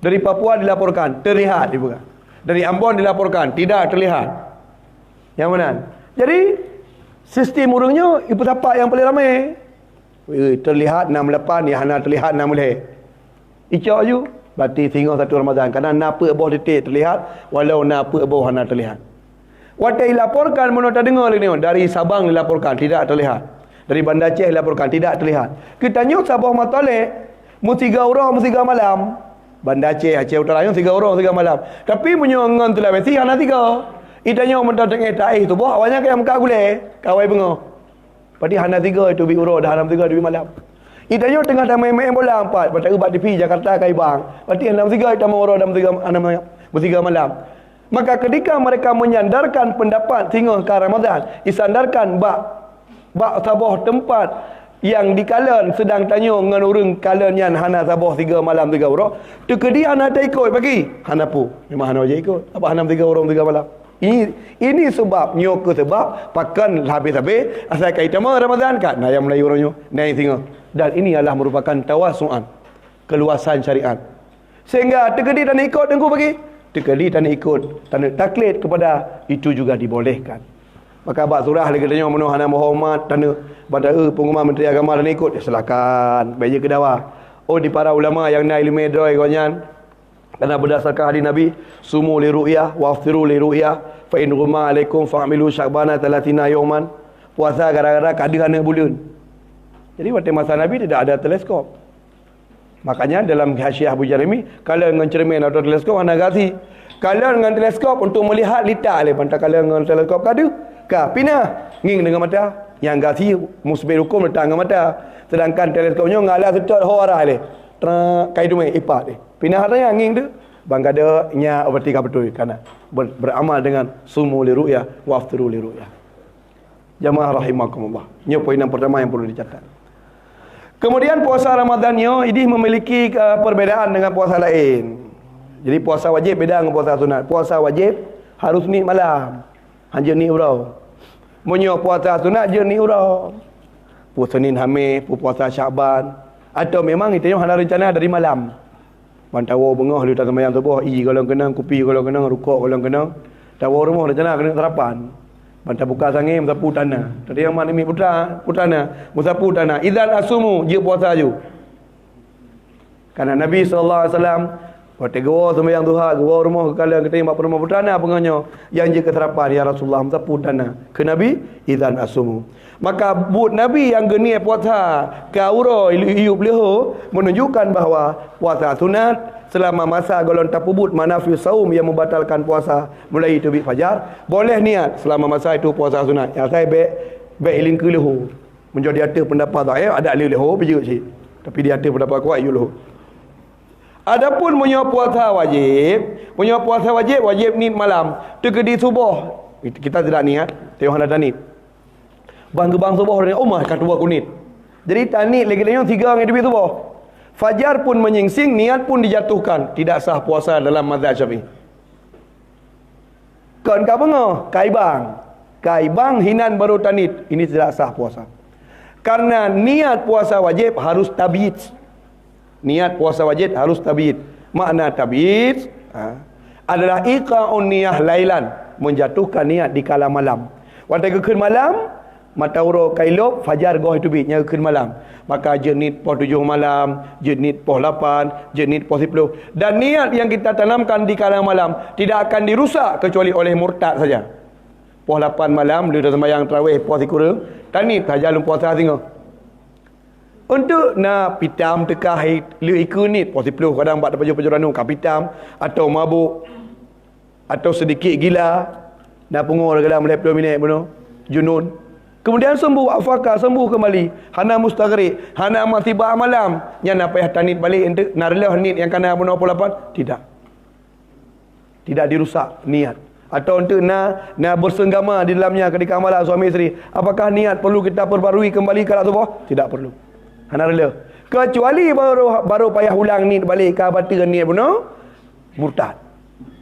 Speaker 1: Dari Papua dilaporkan terlihat dibuka. Dari Ambon dilaporkan tidak terlihat. Yang mana? Jadi sistem urungnya ibu tapak yang paling ramai. Terlihat 68 yang hana terlihat 6 boleh. Icak je berarti tinggal 1 Ramadan kerana napa abah detik terlihat walau napa abah hana terlihat. Watai laporkan mana tak dengar lagi ni. Dari Sabang dilaporkan tidak terlihat. Dari Bandar Aceh dilaporkan tidak terlihat. Kita tanya Sabah Matalik mesti 3 orang mesti 3 malam. Bandar Aceh, Aceh Utara 3 orang 3 malam. Tapi punya ngan telah mesti hana 3. Itanya mentah tengah taih tu bah awalnya kayak muka gule kawai bengah. Padi hana 3 itu bi uro dah 3 di malam. Itanya tengah dah main bola 4 pada ubat TV Jakarta kai bang. Padi 3 itu mau uro 3 malam. Maka ketika mereka menyandarkan pendapat tinggal ke Ramadan, disandarkan bak sabah tempat yang dikalan sedang tanya dengan orang kalan yang hana sabah 3 malam 3 uro, tekedi hana tak ikut bagi. Hana pu. Memang hana aja ikut. Apa hana 3 orang 3 malam. Ini sebab nyok ke sebab pakan habis-habis asal kaitan Ramadan kan nah yang Melayu orangnya nah yang tengok. Dan ini adalah merupakan tawasu'an, keluasan syariat. Sehingga tekedi dan ikut tengku bagi tekedi dan ikut dan taklid kepada itu juga dibolehkan. Maka bab surah lagi tanya menuh hana Muhammad tanda pada pengumuman Menteri Agama dan ikut, silakan beja ke dawa. Oh di para ulama yang naik ilmu droi konyan. Karena berdasarkan hadis Nabi, sumu li ru'yah wa aftiru li ru'yah fa in ruma alaikum fa'amilu sya'bana 30 yawman. Puasa gara-gara kadang bulan. Jadi pada masa Nabi tidak ada teleskop. Makanya dalam Hasyiah Abu Jarimi, kalau dengan cermin atau teleskop anda ganti. Kalau dengan teleskop untuk melihat litar le pantai, kalau dengan teleskop kadu ka pinah nging dengan mata yang ganti musbih hukum letak dengan mata. Sedangkan teleskopnya ngalah setot horah le. Kai tu mai ipak dia. Pinah tanya nging tu bang kada nya bertika betul kerana beramal dengan sumu li ru'yah wa aftiru li ru'yah. Jamaah rahimakumullah. Ini poin yang pertama yang perlu dicatat. Kemudian puasa Ramadannya ini memiliki perbezaan dengan puasa lain. Jadi puasa wajib beda dengan puasa sunat. Puasa wajib harus ni malam. Hanya ni urau. Munyo puasa sunat je ni urau. Puasa Senin Khamis, puasa Syaban, atau memang kita yang ada rencana dari malam. Mantawa bengah lu tak sembahyang subuh, kalau kena kopi kalau kena rukuk kalau kena. Tawa rumah rencana kena sarapan. Mantap buka sangi musapu tanah. Tadi yang mana mi putana, musapu tanah. Idzan asumu je puasa ju. Karena Nabi SAW waktu gua sembahyang duha, gua rumah kalian kita yang rumah putana penganyo yang je kesarapan ya Rasulullah musapu tanah. Ke Nabi idzan asumu. Maka buat Nabi yang geni puasa kauro iup leho menunjukkan bahawa puasa sunat selama masa golon tapubut manafi saum yang membatalkan puasa mulai terbit fajar, boleh niat selama masa itu puasa sunat. Yang saya baik ilin ke leho. Menjadi ada pendapat ada leho pergi sih. Tapi dia ada pendapat kuat leho. Adapun punya puasa wajib ni malam tegedi subuh. Kita tidak niat, tengok ada niat. Bang subuh dengan Umar kat dua kunit. Jadi tanit lagi tanya 3 dengan debit subuh. Fajar pun menyingsing, niat pun dijatuhkan. Tidak sah puasa dalam mazhab Syafi'i. Kan ka bengo? Kaibang hinan baru tanit. Ini tidak sah puasa. Karena niat puasa wajib harus tabiid. Niat puasa wajib harus tabiid. Makna tabiid adalah iqa'un niyah lailan, menjatuhkan niat di kala malam. Waktu ke malam mata uro kailop fajar goh itu bitnya ke malam. Maka jenit pos 7 malam, jenit pos 8, jenit pos 10. Dan niat yang kita tanamkan di kala malam tidak akan dirusak kecuali oleh murtad saja. Pos 8 malam dia dah sembahyang tarawih pos kurang, tanit saja lum puasa tengok. Untuk nak pitam tekah lu ikunit pos 10 kadang buat baju-baju ranu kapitam atau mabuk atau sedikit gila nak pungur dalam 10 minit bunuh junun. Kemudian sembuh, afakah, sembuh kembali. Hana mustaghrib, hana matibah malam. Yang nak payah tanit balik, nak relah nit yang kena bunuh 8. Tidak dirusak niat. Atau untuk nak bersenggama di dalamnya ketika malam suami isteri. Apakah niat perlu kita perbarui kembali ke subuh? Tidak perlu. Hana relah. Kecuali baru payah ulang nit balik ke batin niat bunuh murtad.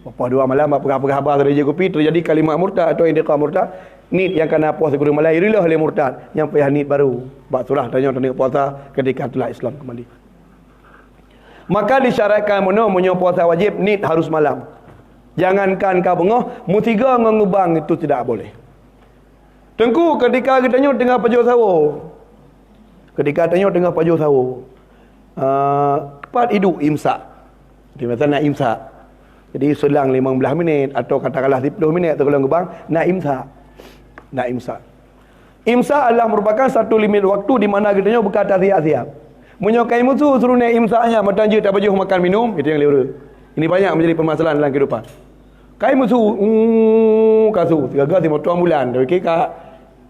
Speaker 1: Apa 2 malam, apa khabar terjadi kopi, terjadi kalimat murtad atau indiqah murtad. Nit yang kena puasa guru malai irilah oleh murtad, yang payah nit baru bak surah tanya puasa ketika telah Islam kembali. Maka disyaratkan menyo puasa wajib nit harus malam. Jangankan ka bengah mutiga ngebang itu tidak boleh. Tengku ketika kita tengok tengah pajuh sahur. Ketika tengok tengah pajuh sahur. Cepat hidup imsak. Di masa nak imsak. Jadi selang 15 minit atau katakanlah 10 minit atau kalau ngebang nak imsak. Nak imsak. Imsak adalah merupakan satu limit waktu di mana kita berkata siap-siap. Menyokai musuh suruh naik imsaknya, matang je tak baju makan minum, itu yang lewat. Ini banyak menjadi permasalahan dalam kehidupan. Kai musuh kasu, 3 tuan bulan, okey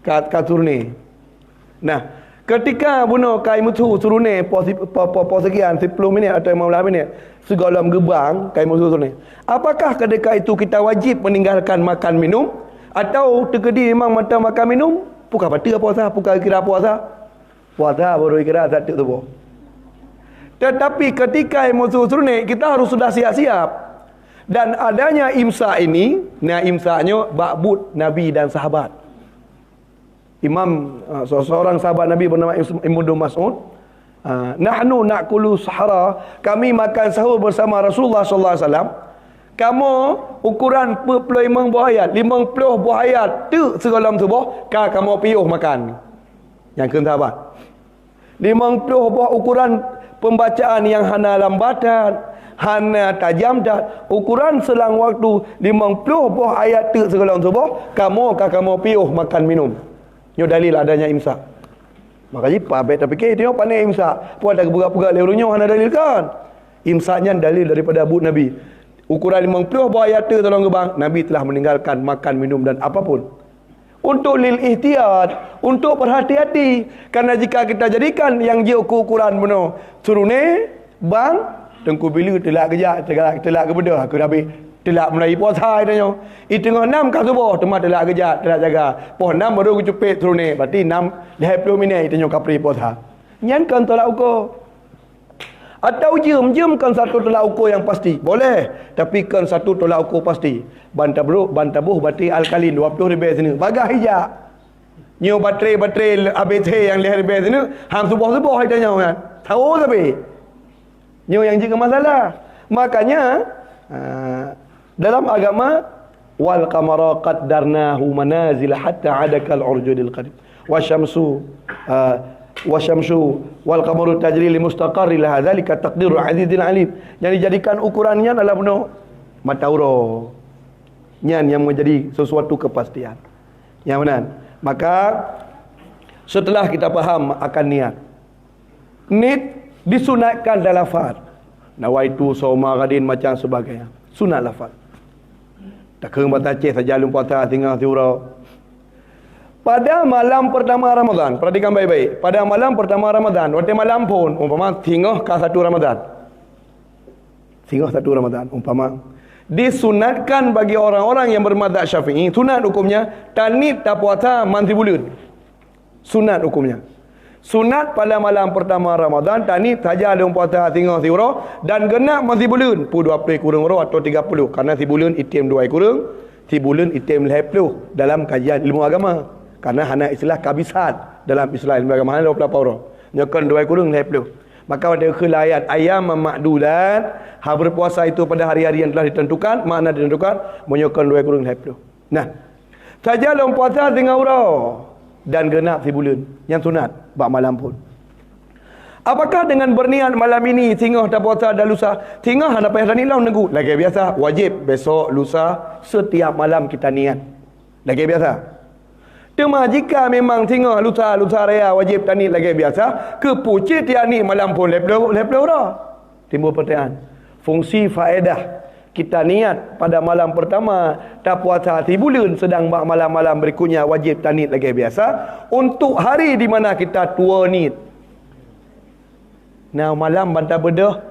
Speaker 1: kasur ni. Nah, ketika bunuh kai musuh suruh naik pos sekian 10 minit atau 15 minit, segala gebang kai musuh suruh naik. Apakah ketika itu kita wajib meninggalkan makan minum? Atau terkedi memang mata makan minum, pukul pati puasa, pukul kira puasa. Puasa baru kira satu tu. Tetapi ketika musuh suruh kita harus sudah siap-siap. Dan adanya imsak ini, imsaknya ba'bud Nabi dan sahabat. Seorang sahabat Nabi bernama Ibnu Mas'ud, nahnu na'kulu sahara, kami makan sahur bersama Rasulullah sallallahu alaihi wasallam. Kamu ukuran 45 buah ayat, 50 buah ayat tu sekolam tubuh, kamu piuh makan. Yang kena sahabat. 50 buah ukuran pembacaan yang hana lambatan, hana tajam dah. Ukuran selang waktu 50 buah ayat tu sekolam tubuh, kamu piuh makan minum. Ini dalil adanya imsak. Makanya pabet tak fikir tengok pandai imsak. Puan dah gerak-gerak lerunya hana dalil kan. Imsaknya dalil daripada Abu Nabi. Ukuran 50 buah ayat tu tolong gebang, Nabi telah meninggalkan makan, minum dan apapun. Untuk lil ihtiyat, untuk berhati-hati. Karena jika kita jadikan yang dia ukuran benar, turune bang tengku bila telak kejap, telak ke benda aku dah habis telak mulai puasa itu. I tengah 6 ka subuh temah telak kejap, telak jaga. Poh 6 baru aku cepet turune, berarti 6 20 minit itu kapri puasa. Nyan kan tolak ukur. Atau jam-jamkan satu tolak ukur yang pasti. Boleh. Tapi kan satu tolak ukur pasti. Bantabuh baterai alkalin 20 ribu sini. Bagah hijab. Nyo baterai ABC yang lihat ribu sini. Ham subuh-subuh kita nyo kan. Tahu tapi. Nyo yang juga masalah. Makanya dalam agama wal qamara qaddarnahu manazil hatta adakal urjudil qadim. Wasyamsu wal qamaru tajri li mustaqarri laha dzalika taqdiru azizil alim. Yang dijadikan ukurannya adalah benar matauro. Nyan yang menjadi sesuatu kepastian. Yang benar. Maka setelah kita faham akan niat, disunatkan dalam lafaz. Nawaitu sauma ghadin macam sebagainya. Sunat lafaz. Tak kena baca saja lumpata tinggal surau. Pada malam pertama Ramadan, perhatikan baik-baik. Pada malam pertama Ramadan, waktu malam pun, umpama tinggal ke 1 Ramadan. Tinggal 1 Ramadan, umpama. Disunatkan bagi orang-orang yang bermadzhab Syafi'i, sunat hukumnya, tanit tak puasa manti bulan. Sunat hukumnya. Sunat pada malam pertama Ramadan, tanit saja ada puasa tinggal siuro, dan genap manti bulan. Pu 20 kurang roh atau 30. Karena si bulan itim 2 kurang, si bulan itim 50 dalam kajian ilmu agama. Karena hana istilah kabisat dalam istilah ilmu agama hana 20 orang. Nyokan 2 kurang 50. Maka pada akhir ayat ayam ma'dudat, berpuasa itu pada hari-hari yang telah ditentukan, makna ditentukan, menyokan 2 kurang 50. Nah, saja dalam puasa tengah urau dan genap si bulan yang sunat bak malam pun. Apakah dengan berniat malam ini tinggal tak puasa dah lusa, tinggal hana payah tani lau nunggu lagi biasa, wajib besok lusa setiap malam kita niat. Lagi biasa. Cuma jika memang tinggal lusa raya wajib tani lagi biasa, kepucit tiap ni malam pun leplau dah. Timbul pertanyaan. Fungsi faedah kita niat pada malam pertama tak puasa hati bulan, sedang malam-malam berikutnya wajib tani lagi biasa untuk hari di mana kita tua ni. Nah, malam bantah bedah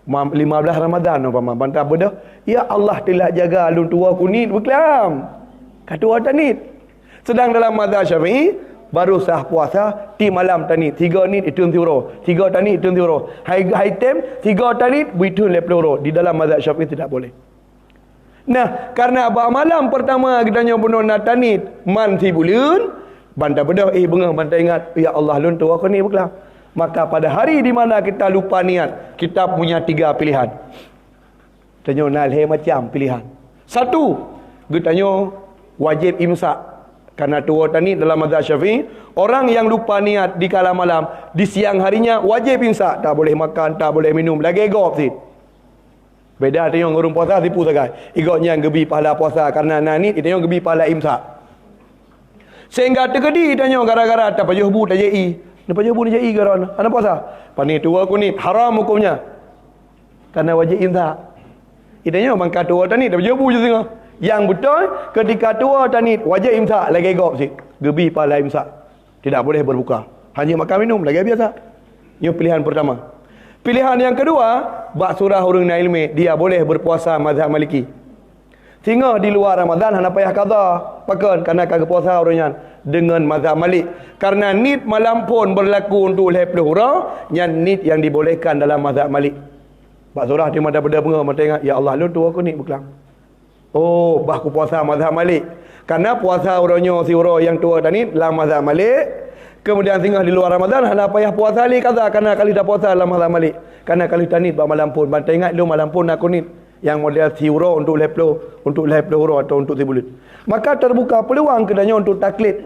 Speaker 1: 15 Ramadan umpama bantah bedah, ya Allah telah jaga alun tua kunit berkelam. Katua tanit. Sedang dalam mazhab Syafi'i baru sah puasa ti malam tanit 3 nit itu tiuro, 3 tanit itu tiuro. Hai tem 3 tanit bitun leploro. Di dalam mazhab Syafi'i tidak boleh. Nah, karena abah malam pertama kita nyobono nak tanit man si bulan, bantah bedah bengah bantah ingat ya Allah alun tua kunit berkelam. Maka pada hari di mana kita lupa niat, kita punya 3 pilihan. Tanya nalhe macam pilihan. 1, kita tanya wajib imsak. Karena tua tani dalam mazhab Syafi'i, orang yang lupa niat di kala malam, di siang harinya wajib imsak, tak boleh makan, tak boleh minum, lagi gop sih. Beda tengok ngurung puasa tipu sagai. Igotnya gebi pahala puasa karena nanit, tengok gebi pahala imsak. Sehingga terkedi tanya gara-gara tak payah bu tak jai. Napa jai bu tak jai garan? Ana puasa. Pani tua ku ni haram hukumnya. Karena wajib imsak. Itanya bangka tua tani tak payah bu je tengok. Yang betul ketika tua tanit wajib imsak lagi gop sih. Gebi pahala imsak. Tidak boleh berbuka. Hanya makan minum lagi biasa. Ini pilihan pertama. Pilihan yang kedua, bak surah hurung na ilmi, dia boleh berpuasa mazhab Maliki. Tinggal di luar Ramadan hana payah qada. Pakan karena kagak puasa orangnya dengan mazhab Malik. Karena nit malam pun berlaku untuk 20 orang, yang nit yang dibolehkan dalam mazhab Malik. Bak surah di mata benda bunga mata ingat, ya Allah lu tu aku ni berkelang. Oh, bahku puasa mazhab Malik. Karena puasa orangnya si orang yang tua tadi dalam mazhab Malik. Kemudian tinggal di luar Ramadan hana payah puasa li kata karena kali dah puasa dalam mazhab Malik. Karena kali tadi bak malam pun, mata ingat lu malam pun aku ni Yang model tiuro untuk leplo huruf atau untuk tibulit. Maka terbuka peluang kedanya untuk taklid.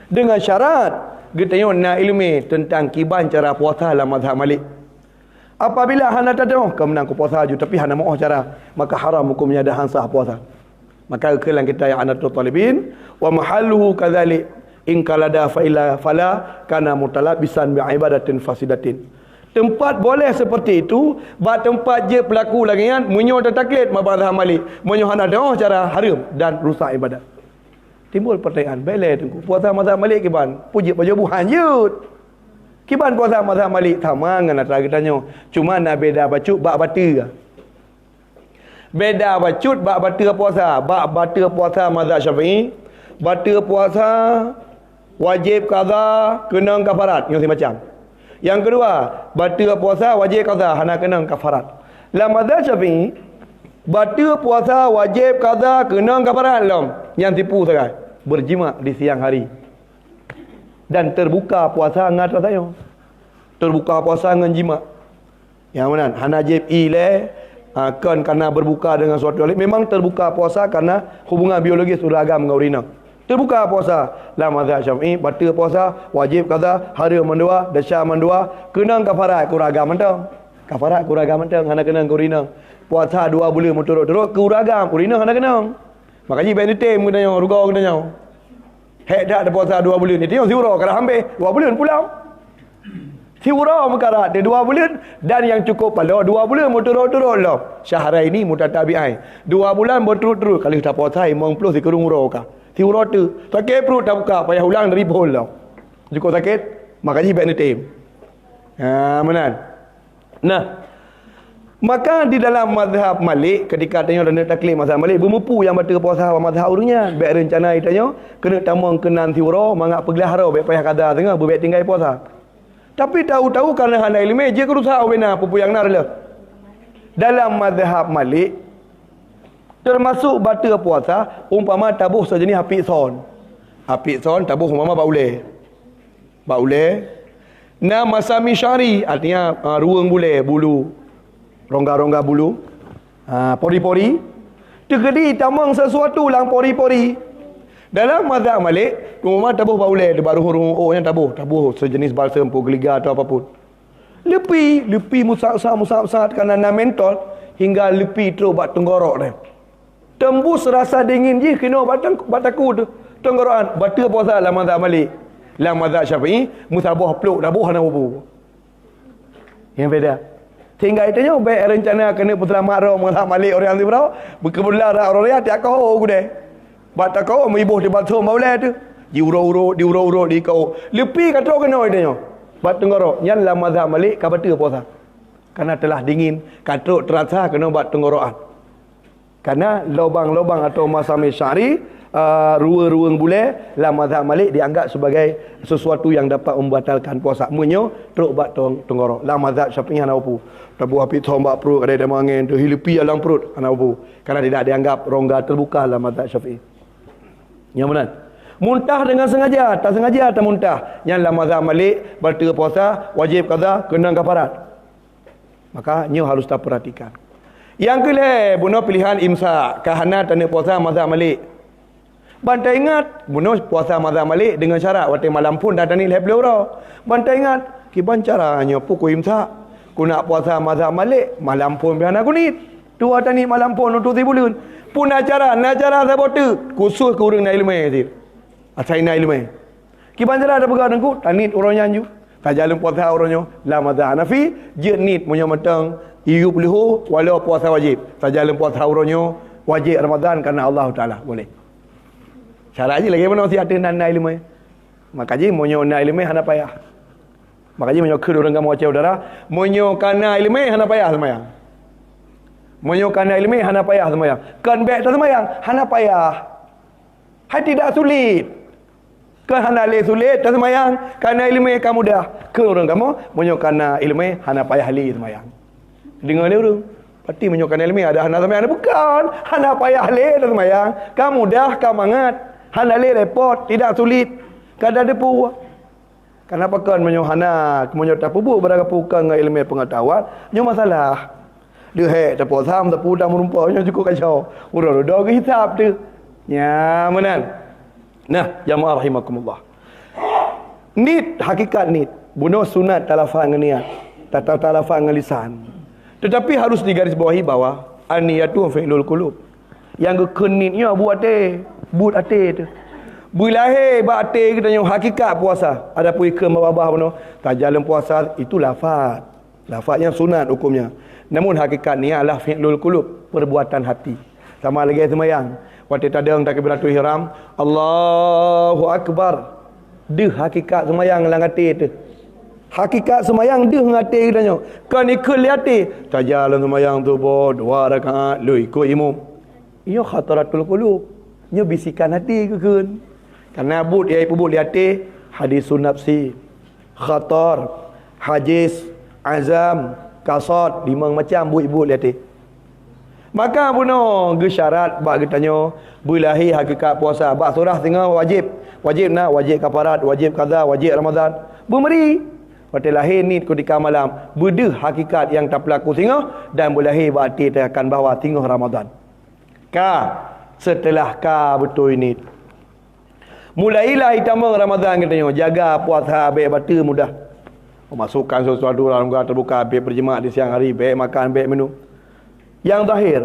Speaker 1: Dengan syarat kita nak ilmu tentang kiban cara puasa dalam mazhab Malik. Apabila hana tak tahu kemenang ku puasa je tapi hana mau cara, maka haram hukumnya dah sah puasa. Maka kelang kita yang anatul talibin wa mahalluhu kadzalik in kalada fala kana mutalabisan bi ibadatin fasidatin. Tempat boleh seperti itu, bab tempat je pelaku lagi kan munyo taklid mazhab Malik, munyo hana tahu cara haram dan rusak ibadat. Timbul pertanyaan, bela tengku puasa mazhab Malik kiban, puji pajobu hanjut. Kiban puasa mazhab Malik sama dengan nak tanya. Cuma nak beda bacuk bab bata. Beda bacuk bab bata puasa. Bab bata puasa mazhab Syafi'i, bata puasa wajib qada kena kafarat, yang macam. Yang kedua, bata puasa wajib qada hana kena kafarat. Dalam mazhab Syafi'i, bata puasa wajib qada kena kafarat lam. Yang tipu sangat, berjima di siang hari. Dan terbuka puasa dengan atas saya. Terbuka puasa dengan jima. Yang mana? Hana jib ile kan kerana berbuka dengan suatu hal. Memang terbuka puasa kerana hubungan biologis uragam dengan urina. Terbuka puasa dalam mazhab Syafi'i, bata puasa wajib qada hari mendua, dasar mendua, kena kafarat kuragam mentang. Kafarat kuragam mentang hana kena urina. Puasa 2 bulan turut-turut kuragam urina hana kena. Makanya benite kena ruga kena. Hek dak ada puasa 2 bulan ni tengok siura kalau hampir 2 bulan pulang. Siura mekarat dia 2 bulan dan yang cukup pada 2 bulan berturut-turut lah. Syahrai ini mutatabi'ai. 2 bulan berturut-turut kalau kita puasa 50 sekurang ura ka. Siura tu sakit perut tak buka payah ulang dari bol lah. Cukup sakit makanya benite. Menan. Nah, maka di dalam mazhab Malik ketika tanya dan taklid mazhab Malik bermupu yang batal puasa mazhab urungnya baik rencana tanya kena tamang kenan tiura mangak pelihara baik payah kada tengah baik tinggal puasa. Tapi tahu-tahu kerana hana ilmu je kerusak bena pupu yang narlah. Dalam mazhab Malik termasuk batal puasa umpama tabuh sejenis apik son. Apik son tabuh umpama baule. Baule na masami syari artinya ruang bulu rongga-rongga bulu, pori-pori, terjadi tamang sesuatu lang pori-pori. Dalam mazhab Malik, rumah tabuh baule, dia baru huruf yang tabuh sejenis balsam geliga atau apapun. Lepi musak-musak kerana mentol hingga lepi terus bat tenggorok dia. Tembus rasa dingin je kena bataku tu. Tenggorokan batal puasa dalam mazhab Malik. Dalam mazhab Syafi'i, musabah peluk dabuh hana wudu. Yang beda. Sehingga itunya baik rencana kena putra makro mazhab Malik orang tu berau berkebelah orang dia tak kau gudai. Bata kau ibu di batu maulai tu. Diuro-uro di kau. Lepi kata kena itunya. Bat tenggorok yang dalam mazhab Malik ka batal puasa. Karena telah dingin, katruk terasa kena bat tenggorokan. Karena lubang-lubang atau masami syari ruang-ruang bule dalam mazhab Malik dianggap sebagai sesuatu yang dapat membatalkan puasa. Munyo teruk bat tenggorok. Dalam mazhab Syafi'i hana upu. Tabu api tombak perut ada demangin tu hilupi dalam perut hana upu. Karena tidak dianggap rongga terbuka dalam mazhab Syafi'i. Yang mana? Muntah dengan sengaja, tak sengaja tak muntah. Yang dalam mazhab Malik batal puasa wajib qada kena kafarat. Maka nyo harus tak perhatikan. Yang kelih bunuh pilihan imsak kahana tanda puasa mazhab Malik. Bantai ingat bunuh puasa mazhab Malik dengan syarat waktu malam pun dah tani leh belora. Bantai ingat kiban caranya pukul imsak. Ku nak puasa mazhab Malik malam pun biar nak kunit. Dua tani malam pun untuk tibulan. Pun acara sabote khusus ke urang nak ilmu dia. Asai nak ilmu. Kiban cara ada pegang ku tanit orang nyanju. Tak jalan puasa orangnya la mazhab Hanafi je nit punya matang iup lihu walau puasa wajib. Tak jalan puasa orangnya wajib Ramadan kerana Allah Taala boleh. Syarat je lagi mana mesti ada nana ilmu. Makanya monyo na ilmu hana payah. Makanya monyo ke orang kamu macam udara, monyo kana ilmu hana payah semayang. Monyo kana ilmu hana payah semayang. Kan baik tak semayang hana payah. Hai tidak sulit. Kan hana le sulit tak semayang, kana ilmu kamu dah. Ke orang kamu monyo kana ilmu hana payah le semayang. Dengar dia orang. Pasti monyo kana ilmu ada hana semayang bukan. Hana payah le tak semayang. Kamu dah kamangat. Hana le repot, tidak sulit. Kada ada puas. Kenapa kan menyo hana menyo tak pubu berapa bukan dengan ilmu pengetahuan, nyo masalah. Dia tak puasa tepu dah merumpanya cukup kacau. Urang dah ke hisab tu. Ya, menan. Nah, jamaah rahimakumullah. Nit hakikat nit. Bunuh sunat talafaz dengan niat. Talafaz dengan lisan. Tetapi harus digarisbawahi bahwa an-niyatu fi'lul qulub. Yang kenitnya buat but tu. Bilahir bakti kita yang hakikat puasa. Ada pun ikram babah benar. Tak jalan puasa itu lafaz. Lafaznya sunat hukumnya. Namun hakikat ni adalah fi'lul qulub, perbuatan hati. Sama lagi sembahyang. Waktu tadang takbiratul ihram, Allahu akbar. Dia hakikat sembahyang dalam hati tu. Hakikat sembahyang dia hati katanya. Kan ikut hati. Tak jalan sembahyang tu 2 rakaat lu ikut imam. Ia khataratul qulub. Ia bisikan hati ke kan. Karena but dia pubut di hati hadisun nafsi, khatar, hajis, azam, kasad, 5 macam but-but lihat. Maka puno gesyarat bak ditanya bulahi hakikat puasa. Bak surah tengah wajib. Wajib nak, wajib kafarat, wajib qada, wajib Ramadan. Bumeri. Waktu lahir ni ketika malam, beda hakikat yang tak berlaku tengah dan bulahi berarti dia akan bawa tengah Ramadan. Setelah betul ini. Mulailah hitamang Ramadan katanya. Jaga puasa baik batal mudah. Masukkan sesuatu dalam rumah terbuka, baik berjemaah di siang hari, baik makan, baik minum. Yang zahir.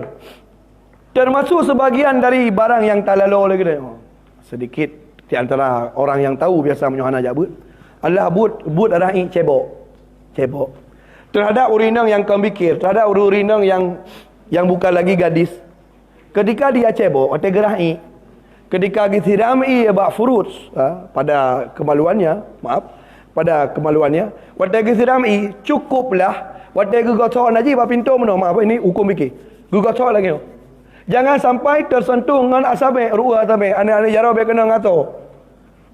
Speaker 1: Termasuk sebagian dari barang yang tak lalu lagi dia. Sedikit di antara orang yang tahu biasa menyuhana jabut. Allah but arah ini cebok. Terhadap urinang yang kembikir, terhadap urinang yang bukan lagi gadis. Ketika dia cebok, atau gerai, ketika disirami bak furut pada kemaluannya, waktu disirami cukuplah. Waktu gugosok naji bak pintu mana, maaf ini hukum fikir. Gugosok lagi. Jangan sampai tersentuh dengan asabe, ruah asabe, anak-anak jaro be kena ngaso.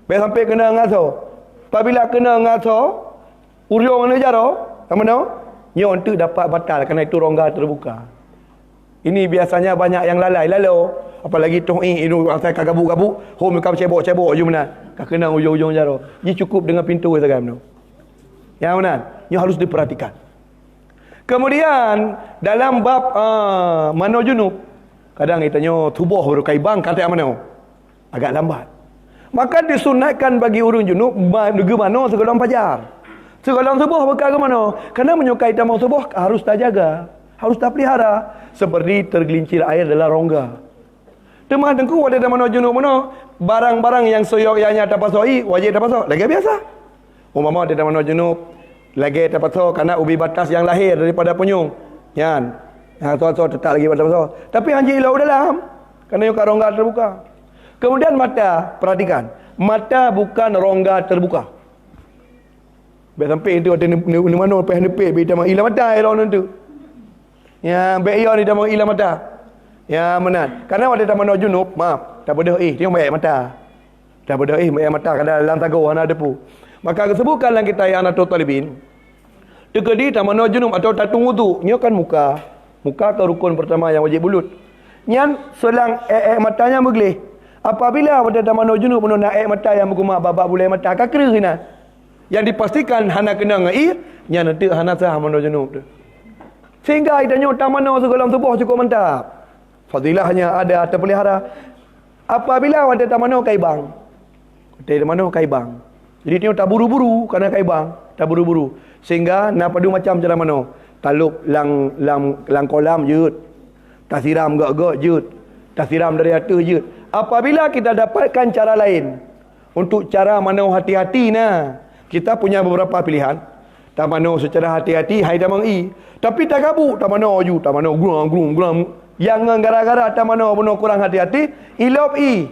Speaker 1: Be sampai kena ngaso. Apabila kena ngaso, uriung anak jaro, mana? Nyo untuk dapat batal kerana itu rongga terbuka. Ini biasanya banyak yang lalai lalu. Apalagi to'i ini saya kagabuk-gabuk, home kau cebok-cebok je mana. Kau kena ujung-ujung jaro. Ini cukup dengan pintu saja mana. Yang mana? Ini harus diperhatikan. Kemudian dalam bab mano junub, kadang ditanya tubuh berkai bang kata mana? Agak lambat. Maka disunatkan bagi urun junub pergi mana sebelum fajar. Sebelum subuh berkai ke mana? Kerana menyukai tamu subuh harus tak jaga, harus tak pelihara seperti tergelincir air dalam rongga. Temah dengku ada mana junub mana? Barang-barang yang soyoknya tak pasoi wajib tak pasok. Lagi biasa. Umpama ada mana junub lagi tak pasok kerana ubi batas yang lahir daripada penyung. Yan. Yang tu tetap lagi batas pasok. Tapi anjing ilau dalam kerana yang kat rongga terbuka. Kemudian mata, perhatikan. Mata bukan rongga terbuka. Baik sampai itu ada ni mana lepas nepek be dah hilang mata elok tu. Ya, baik ia ni dah hilang mata. Ya, benar. Karena ada taman junub, maaf, tak boleh tengok baik mata. Tak boleh baik mata kada dalam tago ana depu. Maka disebutkan dalam kitab Anatul Talibin. Dekedi taman junub atau tatung wudu, nya kan muka. Muka ke rukun pertama yang wajib bulut. Nyan selang matanya begleh. Apabila pada taman junub penuh nak mata yang berguma babak bulai mata kakra kena. Yang dipastikan hana kena ngai, nya nanti hana sah taman junub tu. Sehingga idanya taman segala tubuh cukup mantap. Fadilahnya ada terpelihara. Apabila ada tamano kaibang. Ada tamano kaibang. Jadi dia tak buru-buru kerana kaibang, tak buru-buru. Sehingga nak padu macam cara mano. Talup lang kolam jut. Tak siram gak-gak jut. Tak siram dari atas jut. Apabila kita dapatkan cara lain untuk cara mano hati-hati nah. Kita punya beberapa pilihan. Tak mano secara hati-hati hai tamang i. Tapi tak kabuk tak mano ju, tak mano grung. Yang gara-gara tak mana benar kurang hati-hati, ilop i.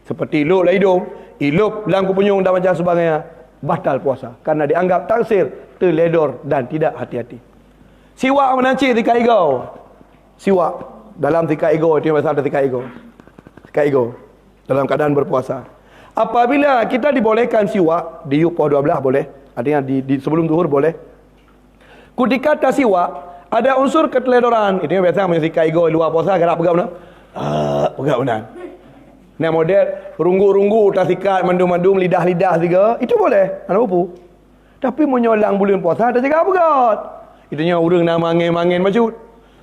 Speaker 1: Seperti ilop lah hidung, ilop langku penyung dan macam sebagainya. Batal puasa. Karena dianggap taksir, terledor dan tidak hati-hati. Siwak menancik tika ego. Siwak. Dalam tika ego, itu pasal ada tika ego. Tika ego. Dalam keadaan berpuasa. Apabila kita dibolehkan siwak, di UPO 12 boleh. Artinya di sebelum zuhur boleh. Ketika tak siwak, ada unsur keteledoran. Itu yang biasa menyisikai ego luar puasa gerak pegang benar. Pegang benar. Nah model runggu-runggu tasikat mandum-mandum lidah-lidah tiga itu boleh. Ana upu. Tapi menyolang bulan puasa ada jaga pegat. Itunya urang nak mangin-mangin baju.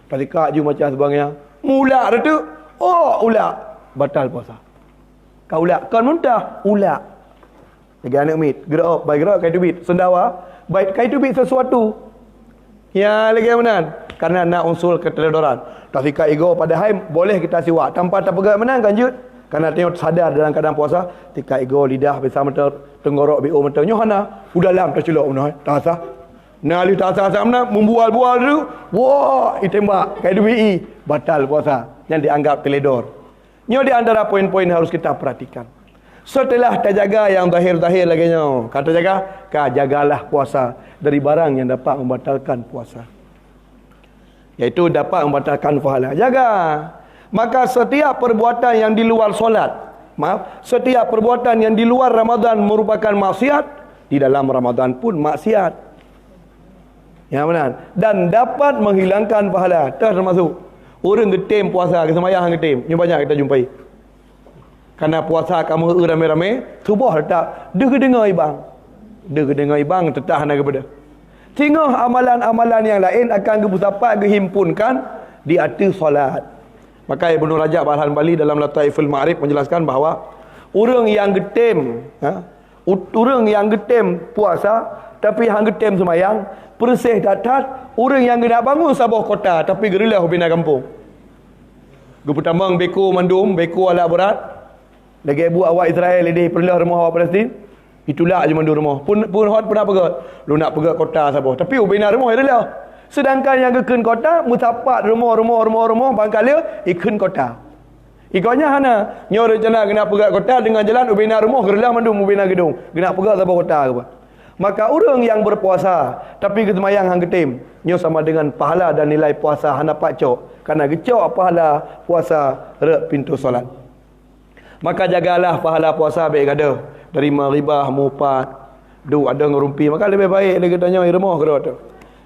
Speaker 1: Ketika ju macam sebagainya. Mulak dah tu. Oh, ulak. Batal puasa. Kau ulak. Kau muntah. Ulak. Lagi anak mit. Gerak up. Baik gerak kai tubit. Sendawa. Baik kai tubit sesuatu. Ya, lagi menan. Karena nak unsur keteledoran. Tafika ego pada hai boleh kita siwak. Tanpa tak pegang menang kan jut. Karena tengok sadar dalam keadaan puasa. Tika ego lidah bersama tenggorok biu mentah. Nyohana. Udah lam tercelok menang. Tak sah. Nali tak sah mana membual-bual tu. Wah, itembak kai duit batal puasa yang dianggap teledor. Nyo di antara poin-poin harus kita perhatikan. Setelah terjaga yang zahir-zahir lagi nyo. Kata jaga, jagalah puasa dari barang yang dapat membatalkan puasa. Iaitu dapat membatalkan pahala. Jaga. Maka setiap perbuatan yang di luar solat, setiap perbuatan yang di luar Ramadan merupakan maksiat, di dalam Ramadan pun maksiat. Ya benar. Dan dapat menghilangkan pahala. Termasuk orang getim puasa ke sembahyang getim. Ini banyak kita jumpai. Karena puasa kamu rame-rame, subuh letak dengar ibang. Dengar ibang tetah nak kepada. Tengok amalan-amalan yang lain akan dapat dihimpunkan di atas solat. Maka Ibnu Rajab Al-Hanbali dalam Lataiful Ma'arif menjelaskan bahawa orang yang getim, orang yang getim puasa tapi hang getim sembahyang, persih datat orang yang nak bangun sabah kota tapi gerilah bina kampung. Guputambang beko mandum, beko ala berat. Lagi ibu awak Israel ini perlah rumah awak Palestin. Itulah je mandu rumah. Pun hot pernah pegat. Lu nak pegat kota sabah. Tapi bina rumah gerilah. Sedangkan yang kekun kota mutapat rumah pangkala ikun kota. Ikonnya hana nyo rencana kena pegat kota dengan jalan ubina rumah gerilah mandum ubina gedung. Kena pegat sabah kota ke apa. Maka orang yang berpuasa tapi kesemayang hang getim, nyo sama dengan pahala dan nilai puasa hana pacok. Karena gecok pahala puasa rek pintu solat. Maka jagalah pahala puasa baik ada dari maribah mupat du ada ngerumpi, maka lebih baik lagi tanya rumah kerot tu.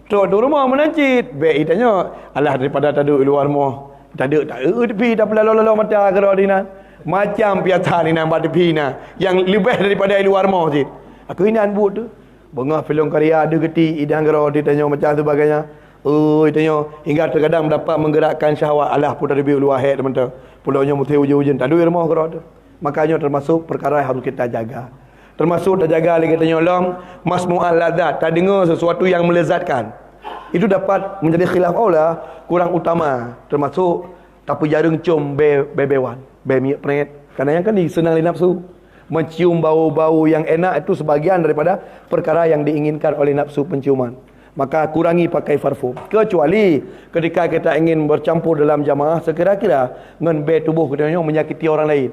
Speaker 1: Tu rumah menancit, baik tanya alah daripada taduk luar rumah. Tak ada tepi tak pula lalu mata kerot dina. Macam piata ni nampak tepi na yang lebih daripada luar rumah je. Aku ini anbut tu. Bengah film karya ada geti idang gerau dia tanya macam sebagainya. Tanya hingga terkadang dapat menggerakkan syahwat. Alah pun dari luar head teman-teman. Pulaunya mesti hujan-hujan tak ada rumah gerau tu. Makanya termasuk perkara yang harus kita jaga. Termasuk terjaga lagi tanya long masmu'al ladzat, tak dengar sesuatu yang melezatkan. Itu dapat menjadi khilaf aula kurang utama. Termasuk tapi jaring cium bebewan, minyak pret. Karena yang kan ni senang nafsu. Mencium bau-bau yang enak itu sebagian daripada perkara yang diinginkan oleh nafsu penciuman. Maka kurangi pakai parfum. Kecuali ketika kita ingin bercampur dalam jamaah sekira-kira ngan be tubuh kita menyakiti orang lain.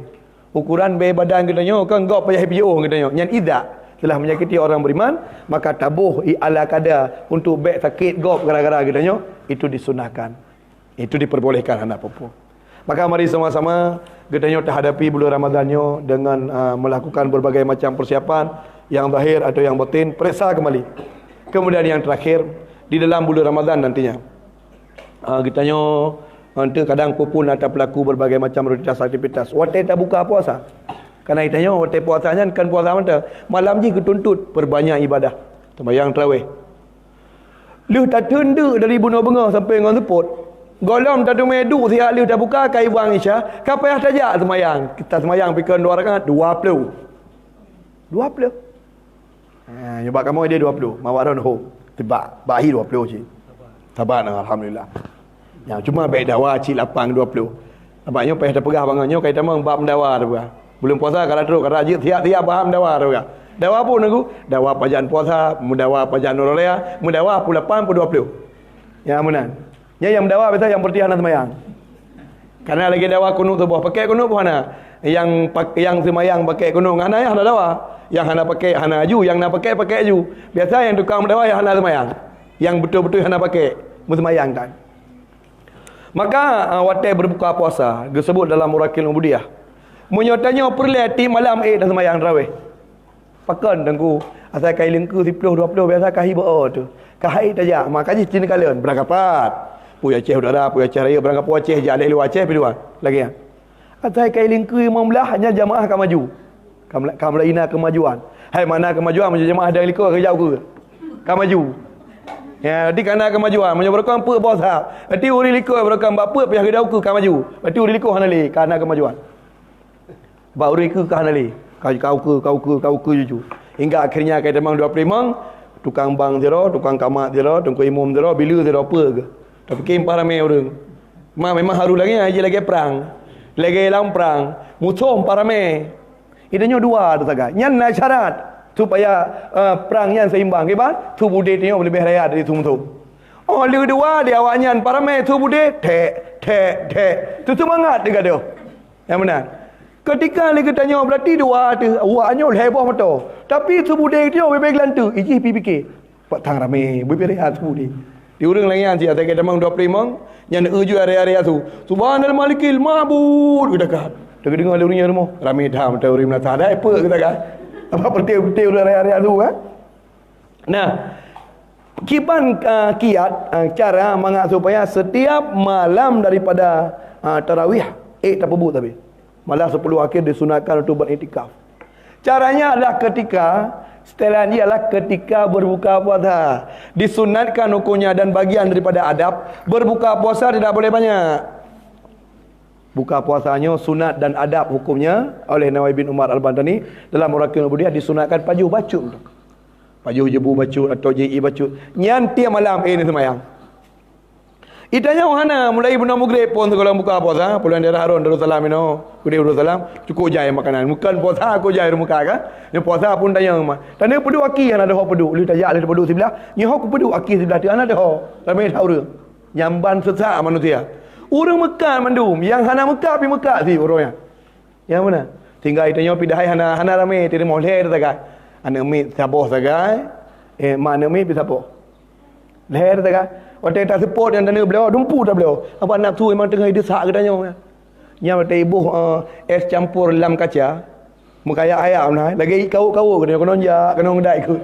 Speaker 1: Ukuran be badan kita kan gop payah PO kita yang idak telah menyakiti orang beriman, maka tabuh ala kada untuk be sakit gop gara-gara kita itu disunahkan. Itu diperbolehkan anak perempuan. Maka mari sama-sama kita terhadapi bulan Ramadannya dengan melakukan berbagai macam persiapan yang zahir atau yang batin, periksa kembali. Kemudian yang terakhir di dalam bulan Ramadan nantinya kita nanti kadang pun ada pelaku berbagai macam rutinitas aktivitas. Waktu tak buka puasa. Karena itanya waktu puasanya kan puasa mana? Malam je ketuntut perbanyak ibadah. Sembahyang tarawih. Lu tak tunda dari bunga-bunga sampai dengan seput. Golom tak medu siap lu tak buka kai buang Isya. Kapa yang tajak sembahyang. Kita sembahyang pikir 2 rakaat 20. 20. Nyoba kamu dia 20. Mawak dah noh. Tiba bahi 20 je. Sabar alhamdulillah. Ya cuma baik dawa cik lapang 20. Nampaknya payah dah pegah bangannya kaitan meng bab mendawa tu kan. Belum puasa kalau teruk kalau rajin siap-siap faham dawa tu kan. Dawa pun aku, dawa pajaan puasa, mudawa pajaan nurulaya, mudawa pula 8 pun 20. Ya menan. Ya yang mendawa biasa yang bertihan sembahyang. Karena lagi dawa kunut tu buah pakai kunut pun ana. Yang sembahyang pakai kunut ngana ya ada dawa. Yang hana pakai hana aju, yang nak pakai aju. Biasa yang tukang mendawa yang hana sembahyang. Yang betul-betul hana pakai sembahyang kan. Maka waktu berbuka puasa disebut dalam Murakil Ubudiyah. Menyotanya perleti malam dan sembahyang tarawih. Pakan tengku asal kai lengku 10 20 biasa kahi bao tu. Kahai tajak maka ji cin kalian berangkapat. Puya Aceh udara, puya Aceh raya berangkat pu Aceh je alih lu Aceh piduan. Lagi ya. Asal kai lengku 15 hanya jamaah akan maju. Kam laina kemajuan. Hai mana kemajuan menjadi jamaah dari liko ke jauh ke? Kam maju. Ya, di kana kemajuan, menyo berkam pe bosa. Ati uri liko berkam bapa pihak gedau ke kan maju. Ati uri liko hanali kana kemajuan. Ba uri ke hanali. Kau ke juju. Hingga akhirnya kai demang 25 tukang bang zero, tukang kamak zero, tungku imum zero, bila zero apa ke. Tapi kim parame urang. Memang haru lagi aja lagi perang. Lagi dalam perang, musuh parame. Idanya dua tu saja. Nyan na syarat supaya perang yang seimbang ke ban tu bude dia lebih raya dari tum-tum. Oh lu dua dia awaknya parame tu bude tek tu semangat dekat dia. Yang benar. Ketika lagi tanya berarti dua tu awaknya heboh motor. Tapi tu bude dia lebih gelantu. Iji fikir. Pak tang rame lebih raya tu bude. Di urang lagi yang dia tak demang 25 yang uju area-area tu. Subhanal malikil mabud dekat. Dengar lurinya rumah. Rame dah mata urim nak ada apa kita kan. Apa petir-petir area-area tu kan. Nah, kiban kiat cara mengak supaya setiap malam daripada tarawih tak pebut tapi. Malam 10 akhir disunatkan untuk beriktikaf. Caranya adalah ketika setelah ini adalah ketika berbuka puasa. Disunatkan hukumnya dan bagian daripada adab berbuka puasa tidak boleh banyak. Buka puasanya sunat dan adab hukumnya oleh Nawawi bin Umar Al-Bantani dalam Murakil Ubudiyah disunatkan pajuh bacut. Pajuh jebu bacut atau JI bacut. Nyan tiap malam ini semayang. Itanya wahana mulai bulan Maghrib pun sekolah buka puasa, pulang daerah Harun Darussalam ino, Kudi Darussalam cukup jaya makanan. Bukan puasa aku jaya muka kan. Yang puasa pun tanya mah. Tanya pedu aki yang ada hok pedu. Lu tanya ada pedu sebelah. Ni hok pedu aki sebelah tu ana ada hok. Ramai tahu dia. Nyamban sesak manusia. Orang Mekah mandum, yang hana Mekah pi Mekah si orangnya. Yang mana? Tinggal itanya pi dahai hana ramai tidak moleh dah kan. Ana mi saboh sagai. Mana mi pi saboh. Leher dah kan. Waktu tak support yang tanya beliau dumpu dah beliau. Apa nak tu memang tengah desak ke tanya. Yang ada ibu es campur dalam kaca. Mukaya ayam nah. Lagi kau kena kononja, kena ngedai ke.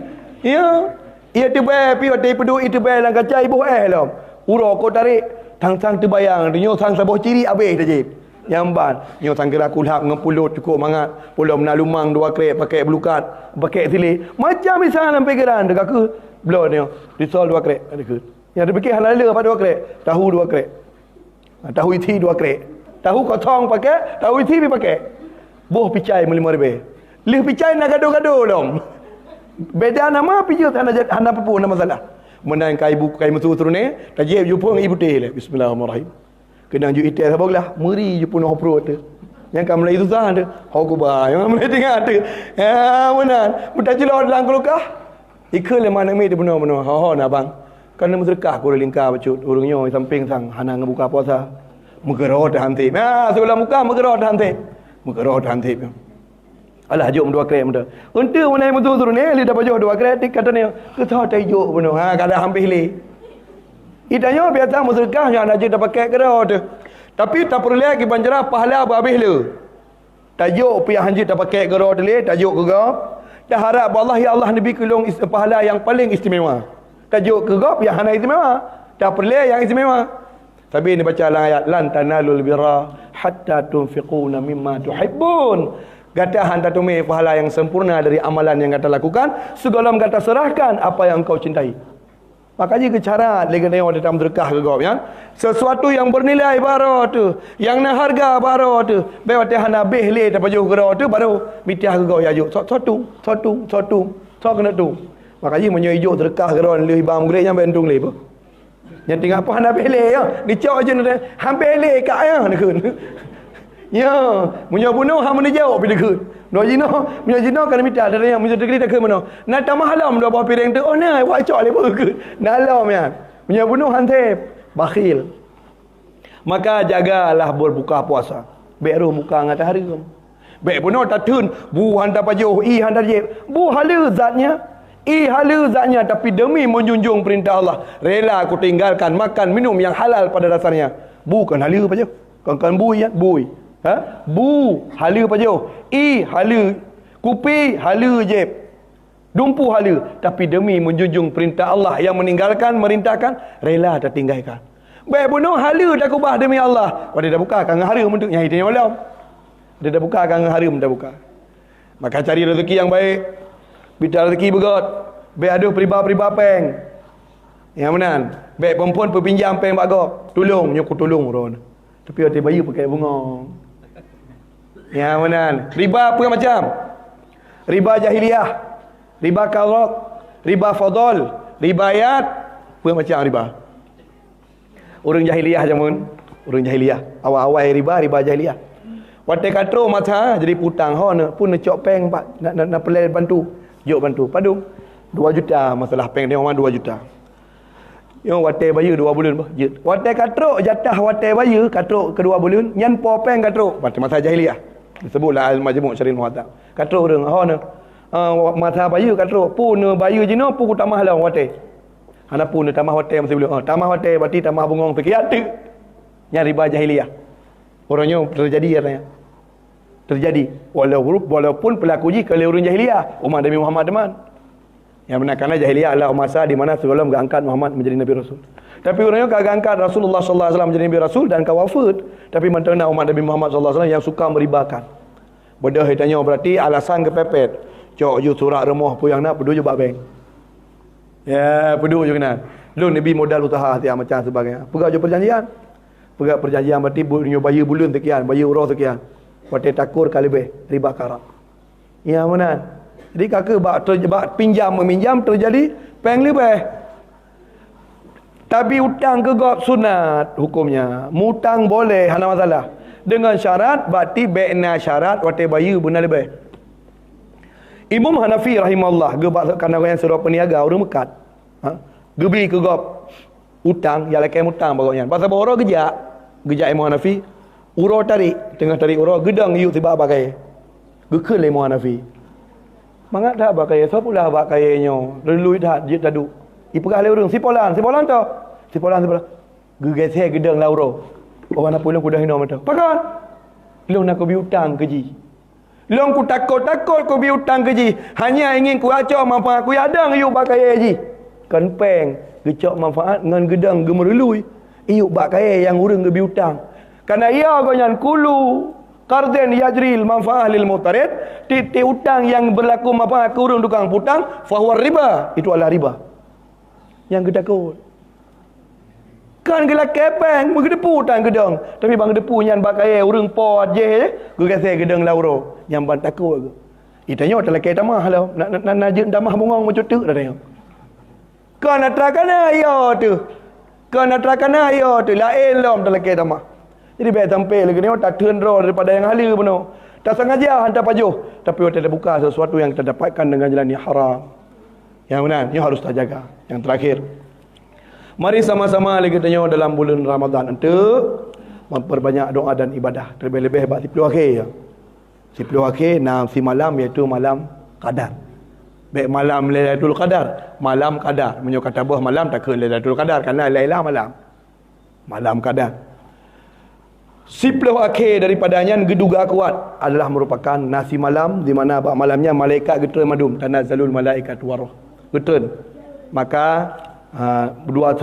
Speaker 1: Ya. Ia tiba pi waktu pedu itu bayar dalam kaca ibu lah. Uro kau tarik tang-tang terbayang dia nyosang saboh ciri habis dah je. Nyamban, nyosang gerak kulhak ngepulut cukup mangat. Pulau menalumang 2 krek pakai belukat, pakai sili. Macam misalnya sampai geran dekat ke. Beliau ni disol 2 krek ada ke. Yang dia fikir halal apa 2 krek? Tahu 2 krek. Tahu isi 2 krek. Tahu kosong pakai, tahu isi pi pakai. Boh picai 5,000. Lih picai nak gaduh-gaduh dong. Beda nama pi je hana apa pun masalah. Menang kai ibu kai mutu turune, tajib jumpa ibu teh le. Bismillahirrahmanirrahim. Kena ju itel saboglah, meri ju punuh perut tu. Yang kam lai tu sah tu. Hau ku ba, yang mulai tengah tu. Ya, benar. Mutajilo dalam kelukah. Ikal le mana mi tu benar-benar. Ha nak bang. Kan sedekah ku lingkar bacut. Urungnya samping sang hana ngebuka puasa. Megerot hantip. Ha, sebelah muka megerot hantip. Megerot hantip. Alah jom 2 krek benda. Untuk mana yang betul-betul ni, dia dapat jauh 2 krek, kata ni, kita tak jauh benda. Ha, kada hampir li. Itanya biasa sedekah yang nak dapat pakai kerot. Tapi tak perlu lagi banjara pahala habis le. Tajuk pihak hanjit tak pakai kerot le, tajuk gegap. Dah harap Allah ya Allah Nabi kulung pahala yang paling istimewa. Tajuk gegap yang hana istimewa. Tak perlu yang istimewa. Tapi ni baca ayat lan tanalul birra hatta tunfiquna mimma tuhibbun. Gata hantar tumi pahala yang sempurna dari amalan yang kata lakukan sebelum kata serahkan apa yang kau cintai. Makanya ke cara lagi tengok dalam sedekah ke kau ya. Sesuatu yang bernilai baru tu, yang nak harga baru tu. Baik waktu hana behle dapat jauh gerak tu baru mitiah ke kau ya juk. Satu kena tu. Makanya menyoijo sedekah gerak le ibam gre yang bentung le apa. Yang tinggal apa hana behle ya. Dicok aja ni hampir le kat ya nak. Ya, punya bunuh hang mana jawab bila ke. No jino kan minta ada yang punya degree tak ke mana. Nak tambah halam dua buah piring tu. Oh nah, buat cok lepas ke. Dalam ya. Punya bunuh hantip, bakhil. Maka jagalah berbuka puasa. Baik muka ngata hari tu. Baik bunuh tak tun, bu hantar pajuh, hantar je. Bu hala zatnya. Hala zatnya tapi demi menjunjung perintah Allah, rela aku tinggalkan makan minum yang halal pada dasarnya. Bukan hala pajuh. Kan bui ya, bui. Ha? Bu hala pajuh. Hala kupi hala je. Dumpu hala tapi demi menjunjung perintah Allah yang meninggalkan merintahkan rela tak tinggalkan. Baik bunuh hala dah kubah demi Allah. Dia dah buka kan haram untuk nyai dia malam. Dia dah buka kan haram dah buka. Maka cari rezeki yang baik. Bila rezeki begot, baik ada periba-periba peng. Yang mana? Baik perempuan pinjam peng bagok, tolong nyo ku tolong ron. Tapi hati bayu pakai bunga. Yang mana? Riba apa macam? Riba jahiliyah, riba qarat, riba fadl, riba ayat, apa macam riba? Orang jahiliyah jamun, orang jahiliyah. Awal-awal riba jahiliyah. Watai katro mata jadi putang hon pun necok peng nak pelai bantu. Jok bantu. Padung 2 juta masalah peng dia orang 2 juta. Yang watai bayu 2 bulan bah. Watai katro jatah watai bayu katro kedua bulan nyan po peng katro. Masa jahiliyah. Disebutlah al-majmu' syarih muhatta. Katro orang hon masa bayu katro pun bayu jino pun tamah lah watai. Hana pun tamah watai masih belum. Tamah watai berarti tamah bungong fikir tu. Yang riba jahiliyah. Orangnya terjadi katanya. Terjadi walaupun pelaku ji kalau orang jahiliyah umat Nabi Muhammad teman. Yang benar kerana jahiliyah adalah masa di mana sebelum mengangkat Muhammad menjadi Nabi Rasul. Tapi orangnya kagak angkat Rasulullah sallallahu alaihi wasallam menjadi Nabi Rasul dan kau wafat. Tapi mentena umat Nabi Muhammad sallallahu alaihi wasallam yang suka meribakan. Bodoh tanya berarti alasan kepepet. Cok ju surat remah pun yang nak pedu je bak bank. Ya, pedu je kena. Lu Nabi modal usaha tiap macam sebagainya. Pegang je perjanjian. Pegang perjanjian berarti bayar bulan sekian, bayar urus sekian. Watai takur kali lebih riba karat. Ya mana? Jadi kakak bak pinjam meminjam terjadi peng lebih. Tapi hutang gegap sunat hukumnya. Mutang boleh, hana masalah. Dengan syarat berarti baikna syarat watai bayar benar lebih. Imam Hanafi rahimahullah gebak kana yang suruh peniaga orang mekat. Gebi gegap hutang ya lekai hutang bagaknya. Pasal boro gejak Imam Hanafi uro tarik, tengah tarik uro gedang yuk tiba pakai. Gekal Imam Hanafi. Mangat dah pakai, so pula pakainya. Lelui dah dia tadu. Ipegah le urang sipolan tu. Sipolan. Gegese gedang la uro. Orang nak pulang kudah hina mata. Pakai. Long nak ku bi hutang keji. Long ku takut ku bi hutang keji. Hanya ingin ku acok manfaat ku adang yuk pakai haji. Kan peng, gecok manfaat ngan gedang gemerului. Yuk pakai yang urang gebi hutang. Karena ia gonyan kulu qarden yajril manfaah lil mutarid, titi utang yang berlaku manfaat ke urang tukang putang fahuwa riba, itu adalah riba. Yang kita takut. Kan gelak kepeng, menggedepu utang gedang. Tapi bang gedepu nyan bakai urang pot je, gugase gedang lauro. Yang ban takut ke. Itanya telah kai tamah lah. Nak najin tamah bungong macam tu dah tengok. Kan atrakana ya tu. Kan atrakana ya tu lain lom telah kai tamah. Jadi baik sampai lagi ni tak turn roh daripada yang ahli benar. Tak sengaja hantar pajuh, tapi kita buka sesuatu yang kita dapatkan dengan jalan yang haram. Yang benar, ini harus kita jaga. Yang terakhir, mari sama-sama lagi tanya dalam bulan Ramadan untuk memperbanyak doa dan ibadah. Terlebih-lebih bab 10 akhir ya. 10 akhir si malam iaitu malam Qadar. Baik malam Lailatul Qadar, malam Qadar. Menyo kata buah malam tak ke Lailatul Qadar kerana Lailah malam. Malam Qadar. 10 akhir daripadanya geduga kuat adalah merupakan nasi malam di mana malamnya malaikat getun madum tanazzalul malaikat waroh getun. Maka dua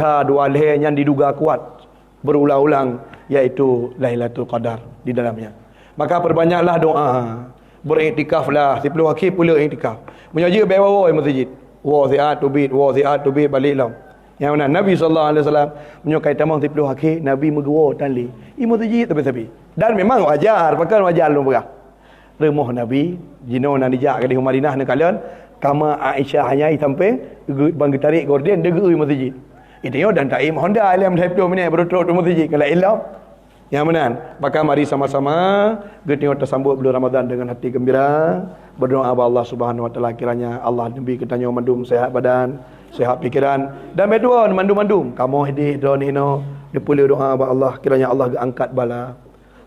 Speaker 1: leh yang diduga kuat berulang-ulang iaitu Lailatul Qadar di dalamnya. Maka perbanyaklah doa, beriktikaflah 10 akhir pula iktikaf. Menyaji bawa masjid. Wa ziat tubit balik lam. Yang mana Nabi sallallahu alaihi wasallam menyukai tamang 10 akhir Nabi megewa tali. Imu tuji tapi. Dan memang wajar, pakai wajar lu berah. Remah Nabi jino nan dijak ke di Madinah ne kalian kama Aisyah hanya sampai bang tarik gorden degu masjid. Itu dan taim Honda alam 20 minit berutut masjid kalau ilam. Yang mana? Maka mari sama-sama kita tersambut bulan Ramadan dengan hati gembira, berdoa kepada Allah Subhanahu wa taala kiranya Allah Nabi kita nyo mandum sehat badan, sehat fikiran dan beduan mandum-mandum kamu hidih don hino dipula doa kepada Allah kiranya Allah angkat bala,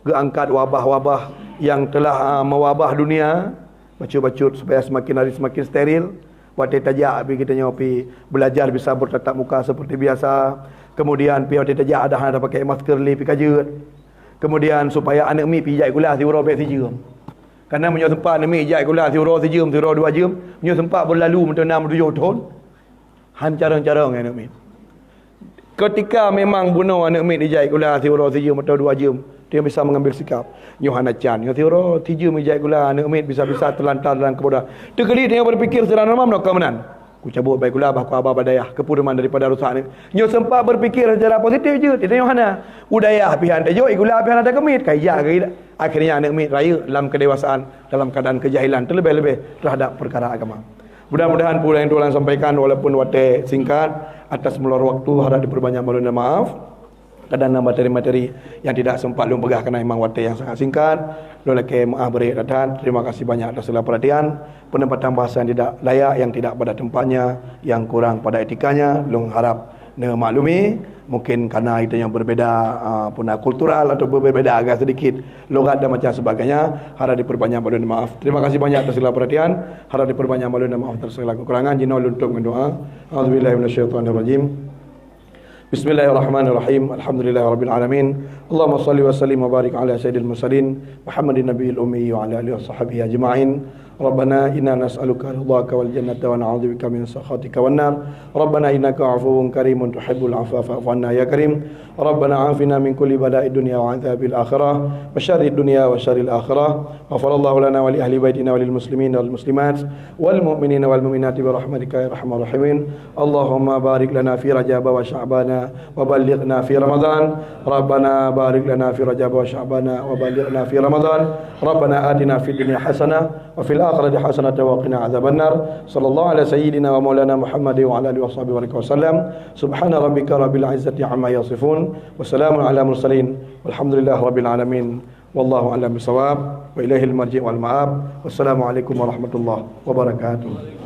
Speaker 1: angkat wabah-wabah yang telah mewabah dunia, bacut-bacut supaya semakin hari semakin steril. Waktu tajak kita nyopi belajar bisa bertatap muka seperti biasa. Kemudian waktu tajak ada pakai masker li pi kajut. Kemudian supaya anak mi pi jai gula siuro bek sijum. Karena menyo sempat anak mi jai gula siuro sijum, siuro 2 jam, menyo sempat berlalu mentu 6 7 tahun. Han carang-carang anak mi. Ketika memang bunuh anak mi dijai gula siuro sijum atau 2 jam, dia bisa mengambil sikap. Yohana Chan, yo siuro 3 mi jai gula anak mi bisa-bisa terlantar dalam kebodohan. Tu kali dia berfikir secara normal nak kemenan. Ku cabut baik kula bah ku abah badayah kepuruman daripada rusak ni. Nyo sempat berfikir secara positif je. Dia tengok mana? Udayah pihan tak jauh, gula pihan ada kemit. Kaya ke tidak? Akhirnya anak kemit raya dalam kedewasaan, dalam keadaan kejahilan terlebih-lebih terhadap perkara agama. Mudah-mudahan pula yang tuan sampaikan walaupun waktu singkat atas melur waktu harap diperbanyak mohon maaf. Kadang materi-materi yang tidak sempat lum pegah kerana memang waktu yang sangat singkat. Lolake maaf beri datang. Terima kasih banyak atas segala perhatian. Penempatan bahasa yang tidak layak, yang tidak pada tempatnya, yang kurang pada etikanya, lung harap ne maklumi. Mungkin kerana itu yang berbeza punah kultural atau berbeza agak sedikit logat dan macam sebagainya, harap diperbanyak mohon maaf. Terima kasih banyak atas segala perhatian. Harap diperbanyak mohon maaf atas segala kekurangan. Jina luntuk mendoa. Auzubillahi minasyaitonirrajim. Bismillahirrahmanirrahim. Alhamdulillahirabbil alamin. Allahumma shalli wa sallim wa barik ala sayyidil mursalin Muhammadin nabiyil ummi wa ala alihi washabbihi ajma'in. Rabbana inna nas'aluka ridhaka wal jannata wa na'udzubika min sakhatika wan nar. Rabbana innaka 'afuwun karimun tuhibbul 'afwa fa'fu 'anna ya karim. Rabbana 'afina min kulli bala'id dunya wa 'adzabil akhirah wa syarrid dunya wa syarril akhirah. Ghafarallahu lana wa li ahli baitina wa lil muslimin wal muslimat wal mu'minina wal mu'minati bi rahmatika ya arhamar rahimin. Allahumma barik lana fi Rajab wa Sya'ban wa ballighna fi Ramadan. Rabbana barik lana fi Rajab wa Sya'ban wa ballighna fi Ramadan. Rabbana atina fid dunya hasanah wa fil akhirati hasanah wa qina adzabannar. Sallallahu ala sayyidina wa maulana Muhammad wa ala alihi washabihi wasallam. Subhana rabbika rabbil izzati amma yasifun wa salamun ala mursalin walhamdulillahi rabbil alamin. Wallahu a'lam bisawab wa ilaihil marji' wal ma'ab. Wassalamu alaikum warahmatullahi wabarakatuh.